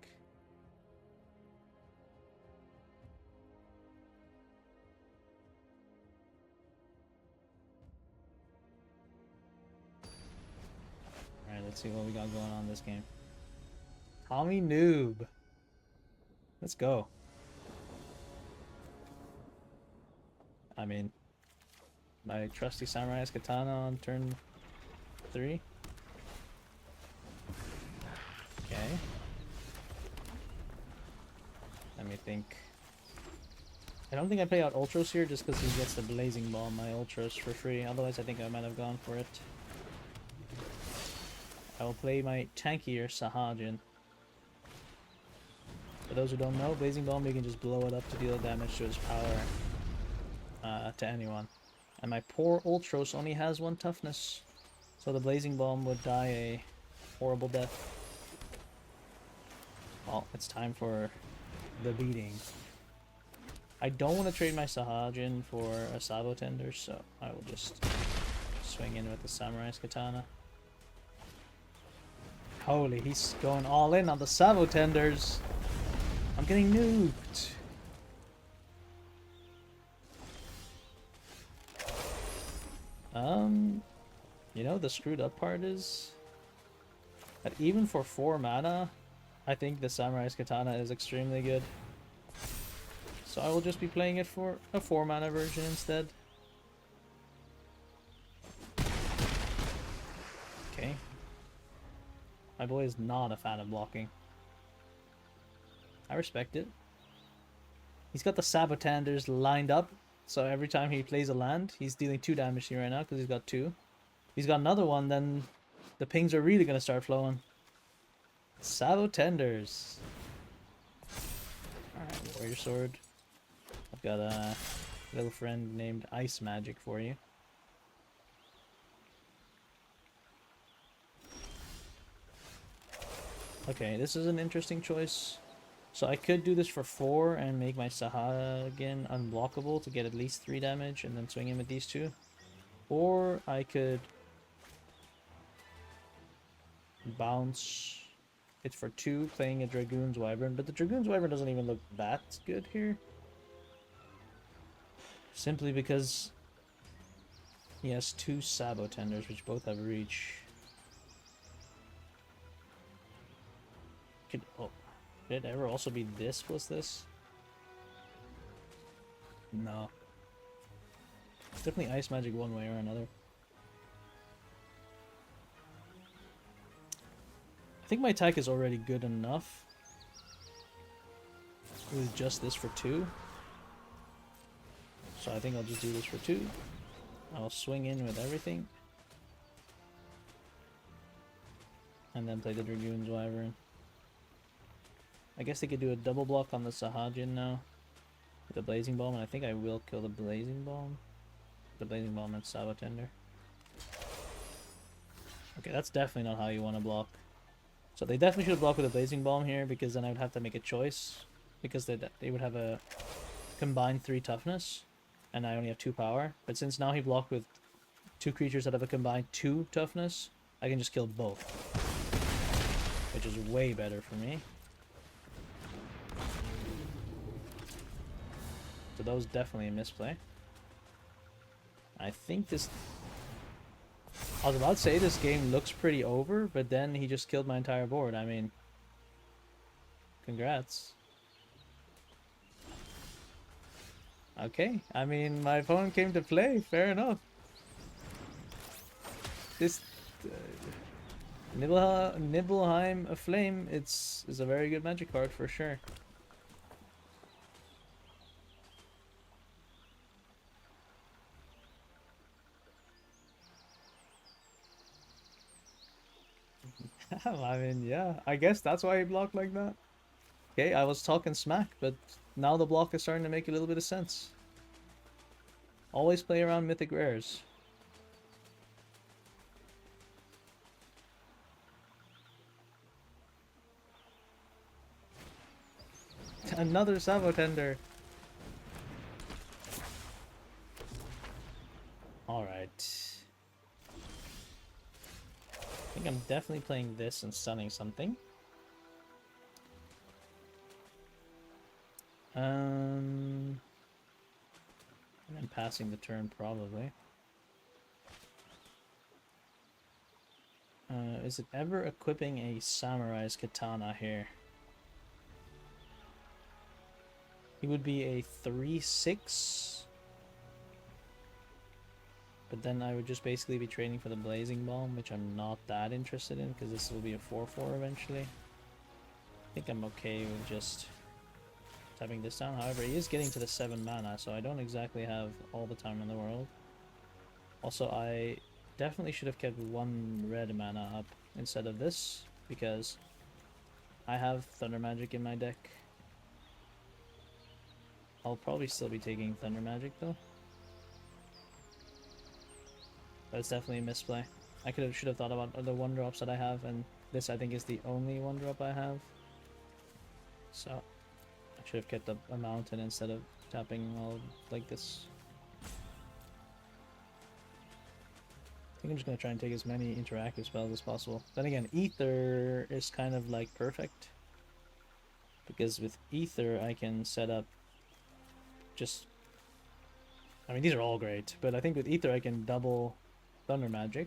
Alright, let's see what we got going on this game. Tommy Noob. Let's go. I mean, my trusty Samurai's Katana on turn 3. Okay. Let me think. I don't think I play out Ultros here just because he gets the Blazing Ball my Ultros for free. Otherwise, I think I might have gone for it. I will play my tankier Sahajin. For those who don't know, Blazing Bomb, you can just blow it up to deal damage to his power to anyone. And my poor Ultros only has 1 toughness. So the Blazing Bomb would die a horrible death. Well, it's time for the beating. I don't want to trade my Sahajin for a Sabo Tender, so I will just swing in with the Samurai's Katana. Holy, he's going all in on the Sabo Tenders. I'm getting nuked. You know, the screwed up part is that even for 4 mana, I think the Samurai's Katana is extremely good. So I will just be playing it for a 4 mana version instead. Okay. My boy is not a fan of blocking. I respect it. He's got the Sabotanders lined up, so every time he plays a land, he's dealing 2 damage here right now because he's got 2. If he's got another one, then the pings are really going to start flowing. Sabotanders. Alright, Warrior Sword. I've got a little friend named Ice Magic for you. Okay, this is an interesting choice. So I could do this for 4 and make my Sahagin unblockable to get at least 3 damage and then swing in with these 2. Or I could bounce it for 2, playing a Dragoon's Wyvern, but the Dragoon's Wyvern doesn't even look that good here. Simply because he has 2 Sabo Tenders, which both have reach. Could, oh, did it ever also be this plus this? No. It's definitely Ice Magic one way or another. I think my attack is already good enough with just this for 2. So I think I'll just do this for 2. I'll swing in with everything. And then play the Dragoon's Wyvern. I guess they could do a double block on the Sahajin now. With the Blazing Bomb, and I think I will kill the Blazing Bomb. The Blazing Bomb and Sabo Tender. Okay, that's definitely not how you want to block. So they definitely should block with a Blazing Bomb here, because then I would have to make a choice. Because they would have a combined 3 toughness, and I only have 2 power. But since now he blocked with 2 creatures that have a combined 2 toughness, I can just kill both. Which is way better for me. So that was definitely a misplay. I think this... I was about to say this game looks pretty over, but then he just killed my entire board. I mean... Congrats. Okay, I mean, my opponent came to play. Fair enough. This... Nibelheim Aflame, is a very good magic card for sure. I mean, yeah, I guess that's why he blocked like that. Okay, I was talking smack, but now the block is starting to make a little bit of sense. Always play around Mythic Rares. Another Savo Tender. Alright. I think I'm definitely playing this and stunning something. And then passing the turn probably. Is it ever equipping a Samurai's Katana here? He would be a 3/6. But then I would just basically be trading for the Blazing Bomb, which I'm not that interested in, because this will be a 4/4 eventually. I think I'm okay with just tapping this down. However, he is getting to the 7 mana, so I don't exactly have all the time in the world. Also, I definitely should have kept 1 red mana up instead of this, because I have Thunder Magic in my deck. I'll probably still be taking Thunder Magic though. That's definitely a misplay. I should have thought about the 1-drops that I have, and this I think is the only 1-drop I have. So I should have kept a mountain instead of tapping all like this. I think I'm just gonna try and take as many interactive spells as possible. Then again, Ether is kind of like perfect, because with Ether I can set up just, I mean, these are all great, but I think with Ether I can double Thunder Magic.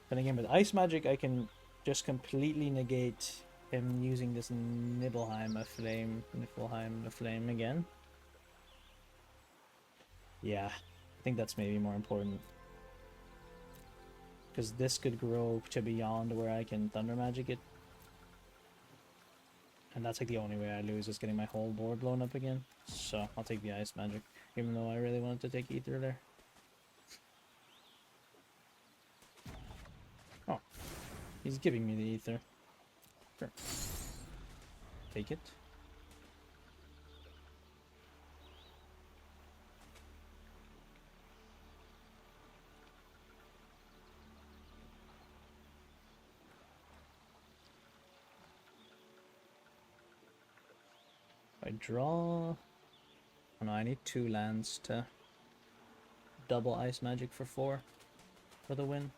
Then again, with Ice Magic I can just completely negate him using this Nibelheim a flame again. Yeah, I think that's maybe more important, because this could grow to beyond where I can Thunder Magic it. And that's like the only way I lose, is getting my whole board blown up again. So I'll take the Ice Magic, even though I really wanted to take Ether there. Oh, he's giving me the Ether. Sure. Take it. I draw... Oh no, I need 2 lands to double Ice Magic for 4 for the win.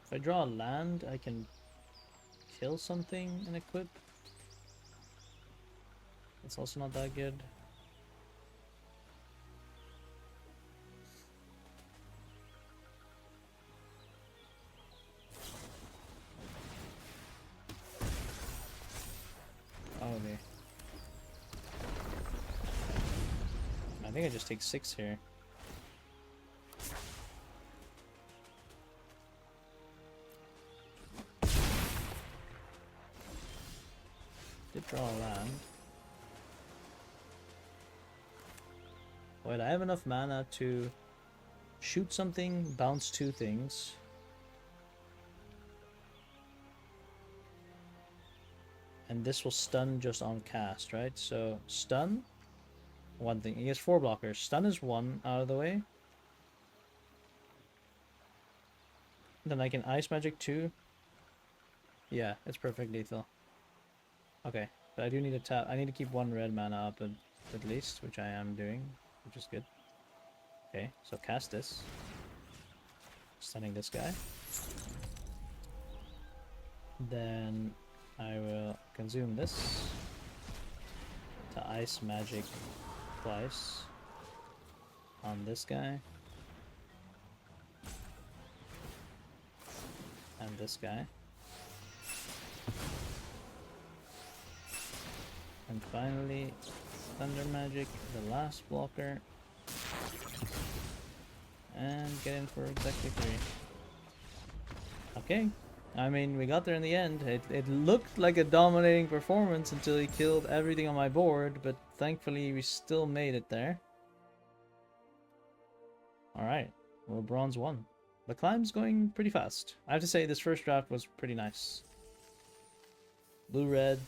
If I draw a land, I can kill something and equip. That's also not that good. Okay. I think I just take 6 here. Did draw a land. Wait, I have enough mana to shoot something, bounce 2 things. And this will stun just on cast, right? So stun, 1 thing. He has 4 blockers. Stun is 1 out of the way. Then I can Ice Magic 2. Yeah, it's perfect lethal. Okay, but I do need to tap. I need to keep 1 red mana up at least, which I am doing, which is good. Okay, so cast this. Stunning this guy. Then I will consume this to Ice Magic twice on this guy. And this guy. And finally, Thunder Magic, the last blocker. And get in for exactly 3. Okay. I mean, we got there in the end. It looked like a dominating performance until he killed everything on my board, but thankfully we still made it there. Alright, well, bronze 1. The climb's going pretty fast. I have to say, this first draft was pretty nice. Blue-red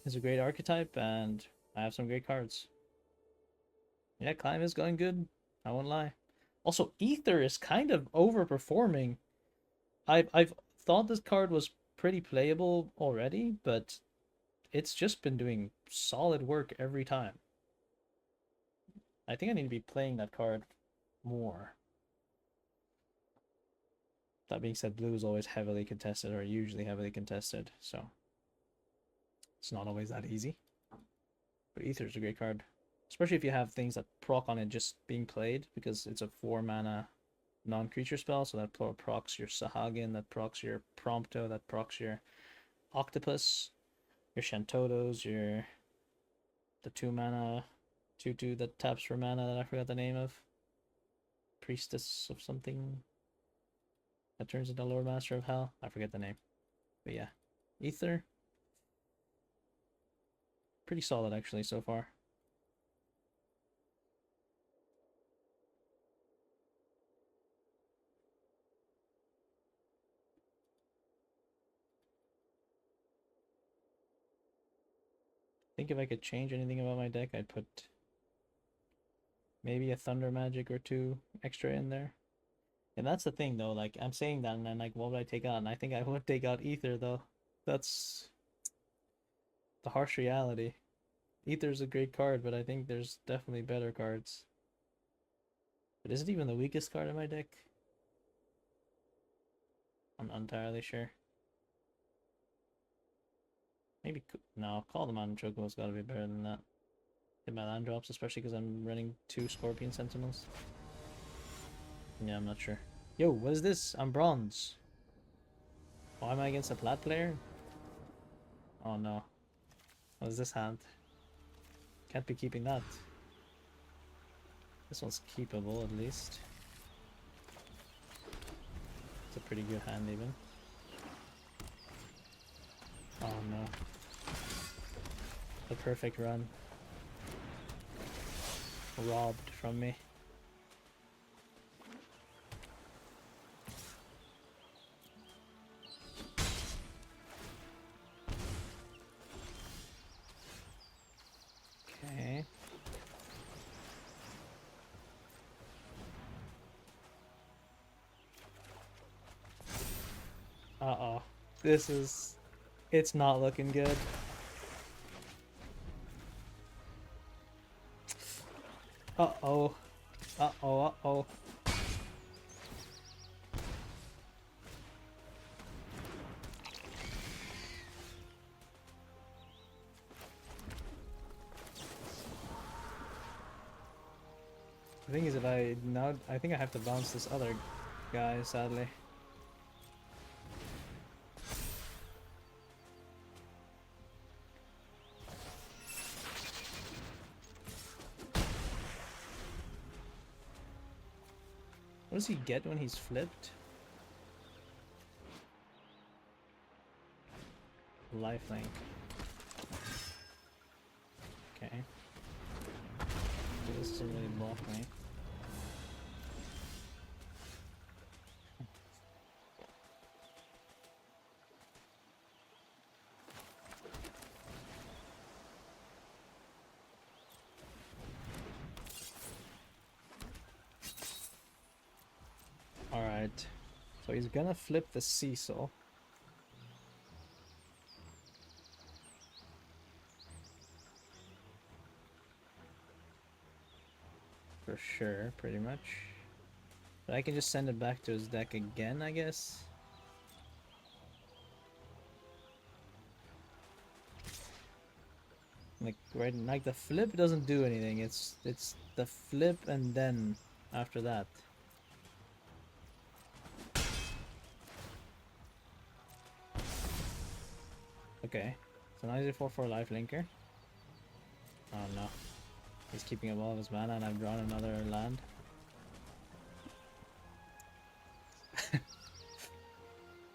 is a great archetype, and I have some great cards. Yeah, climb is going good. I won't lie. Also, Ether is kind of overperforming. I've thought this card was pretty playable already, but it's just been doing solid work every time. I think I need to be playing that card more. That being said, blue is always heavily contested, or usually heavily contested, so it's not always that easy. But Ether is a great card, especially if you have things that proc on it just being played, because it's a 4-mana non-creature spell, so that procs your Sahagin, that procs your Prompto, that procs your Octopus, your Shantotos, your the 2-mana 2/2 that taps for mana that I forgot the name of. Priestess of something that turns into Lord Master of Hell. I forget the name. But yeah. Ether. Pretty solid actually so far. I think if I could change anything about my deck, I'd put maybe a Thunder Magic or 2 extra in there. And that's the thing though, like I'm saying that and then like what would I take out? And I think I would take out Ether though. That's the harsh reality. Ether's a great card, but I think there's definitely better cards. But is it even the weakest card in my deck? I'm not entirely sure. Maybe, no, Call the Mountain Chocobo's gotta be better than that. Hit my land drops, especially because I'm running 2 Scorpion Sentinels. Yeah, I'm not sure. Yo, what is this? I'm bronze. Why am I against a plat player? Oh no. What is this hand? Can't be keeping that. This one's keepable at least. It's a pretty good hand even. Oh no. The perfect run. Robbed from me. Okay. Uh-oh. This is... It's not looking good. Uh-oh. Uh-oh, uh-oh. The thing is, if I now, I think I have to bounce this other guy, sadly. What does he get when he's flipped? Lifelink. Okay. This doesn't really block me. Alright. So he's gonna flip the Cecil. For sure, pretty much. But I can just send it back to his deck again, I guess. Like right, like the flip doesn't do anything. It's the flip and then after that. Okay, so now he's a 4/4 life linker. Oh no, he's keeping up all of his mana, and I've drawn another land.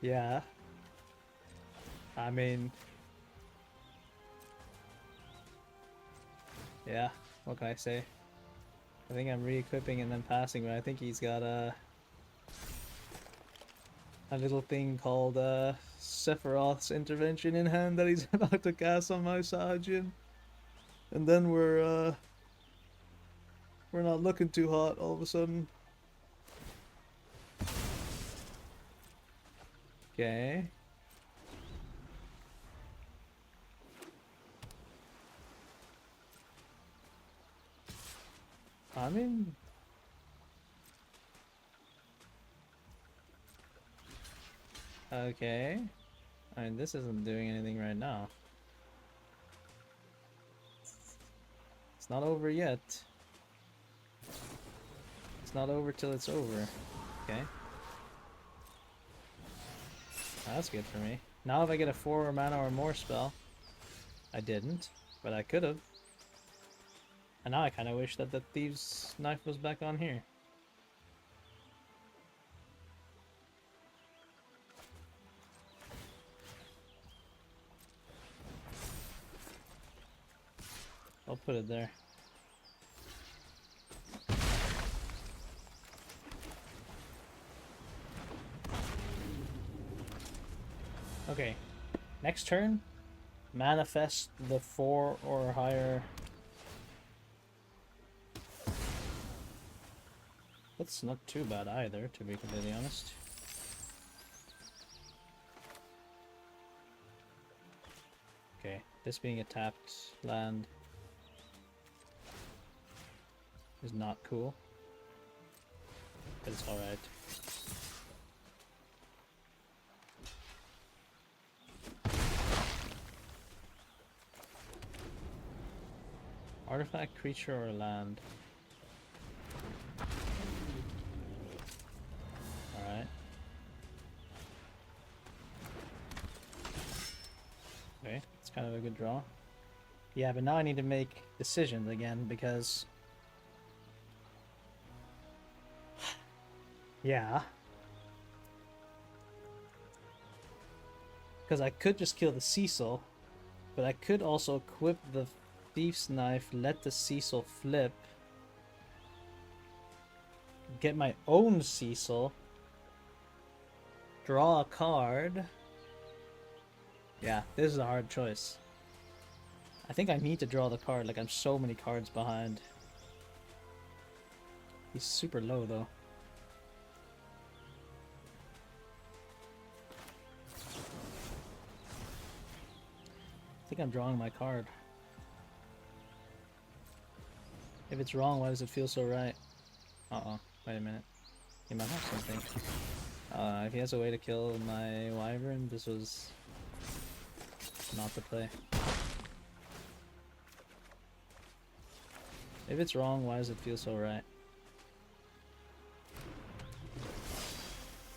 Yeah, I mean, yeah. What can I say? I think I'm re-equipping and then passing, but I think he's got a little thing called Sephiroth's intervention in hand that he's about to cast on my Sahajin. And then we're We're not looking too hot all of a sudden. Okay. I mean... Okay. I mean, this isn't doing anything right now. It's not over yet. It's not over till it's over. Okay. That's good for me. Now if I get a 4 mana or more spell, I didn't, but I could have. And now I kind of wish that the Thieves' Knife was back on here. I'll put it there. Okay, next turn, manifest the 4 or higher. That's not too bad either, to be completely honest. Okay, this being a tapped land is not cool, but it's alright. Artifact, creature, or land? Alright. Okay, it's kind of a good draw. Yeah, but now I need to make decisions again because... yeah. Because I could just kill the Cecil, but I could also equip the Thief's Knife, let the Cecil flip, get my own Cecil, draw a card. Yeah, this is a hard choice. I think I need to draw the card, like I'm so many cards behind. He's super low though. I think I'm drawing my card. If it's wrong, why does it feel so right? Uh-oh, wait a minute. He might have something. If he has a way to kill my Wyvern, this was not the play. If it's wrong, why does it feel so right?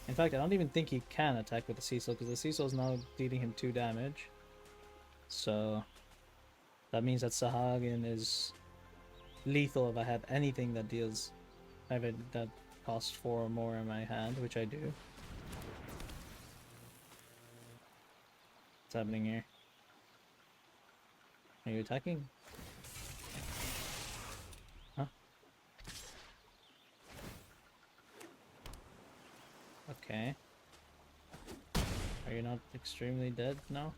In fact, I don't even think he can attack with the Cecil, because the Cecil is now dealing him 2 damage. So that means that Sahagin is lethal if I have anything that deals, that costs 4 or more in my hand, which I do. What's happening here? Are you attacking? Huh? Okay. Are you not extremely dead now?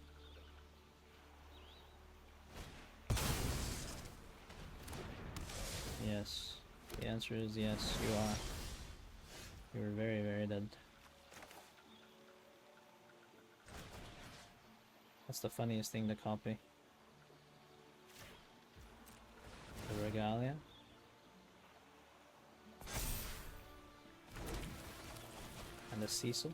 Yes. The answer is yes, you are. You're very, very dead. That's the funniest thing to copy. The Regalia. And the Cecil.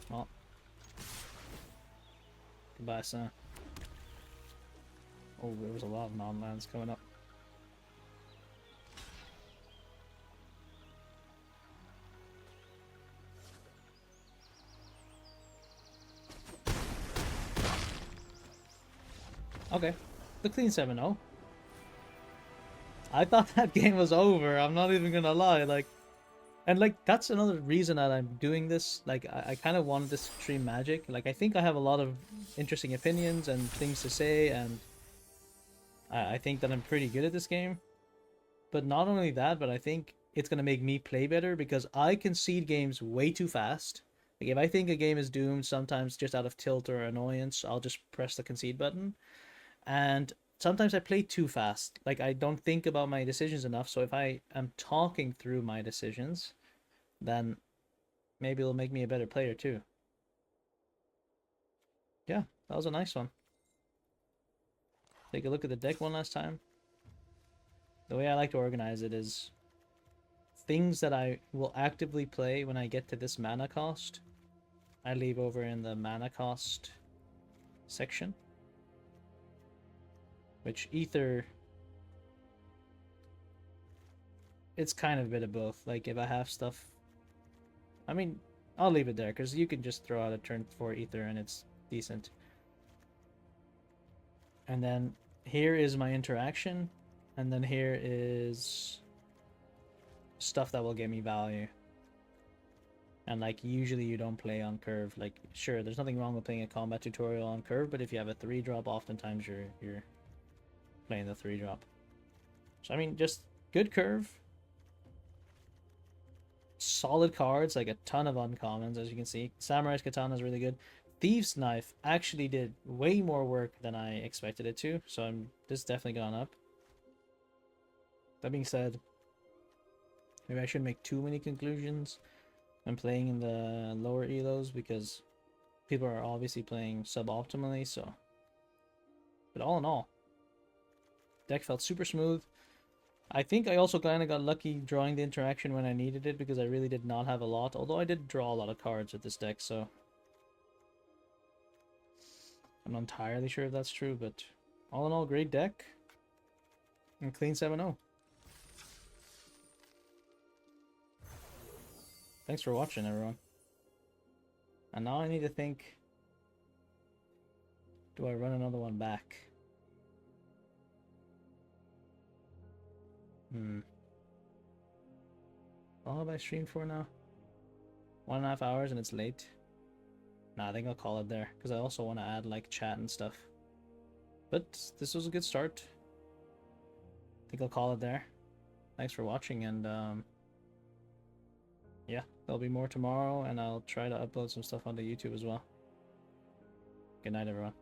Well. Goodbye, son. Oh, there was a lot of non-lands coming up. Okay, the clean 7-0. I thought that game was over, I'm not even gonna lie, like... And like, that's another reason that I'm doing this, like, I kind of wanted this to stream Magic. Like, I think I have a lot of interesting opinions and things to say, and... I think that I'm pretty good at this game. But not only that, but I think it's gonna make me play better, because I concede games way too fast. Like if I think a game is doomed, sometimes just out of tilt or annoyance, I'll just press the concede button. And sometimes I play too fast. Like I don't think about my decisions enough. So if I am talking through my decisions, then maybe it'll make me a better player too. Yeah, that was a nice one. Take a look at the deck one last time. The way I like to organize it is things that I will actively play when I get to this mana cost, I leave over in the mana cost section. Which Ether, it's kind of a bit of both. Like if I have stuff, I mean, I'll leave it there because you can just throw out a turn 4 Ether and it's decent. And then here is my interaction, and then here is stuff that will get me value. And like usually you don't play on curve. Like sure, there's nothing wrong with playing a combat tutorial on curve, but if you have a 3-drop, oftentimes you're playing the 3-drop. So I mean, just good curve, solid cards, like a ton of uncommons, as you can see. Samurai's Katana is really good. Thieves Knife actually did way more work than I expected it to, so this definitely gone up. That being said, maybe I shouldn't make too many conclusions when playing in the lower elos because people are obviously playing suboptimally, so. But all in all, deck felt super smooth. I think I also kind of got lucky drawing the interaction when I needed it because I really did not have a lot, although I did draw a lot of cards with this deck, so I'm not entirely sure if that's true, but all in all, great deck and clean 7-0. Thanks for watching, everyone. And now I need to think, do I run another one back? How long have I streamed for now? 1.5 hours and it's late. Nah, I think I'll call it there because I also want to add like chat and stuff. But this was a good start. I think I'll call it there. Thanks for watching, and yeah, there'll be more tomorrow, and I'll try to upload some stuff onto YouTube as well. Good night, everyone.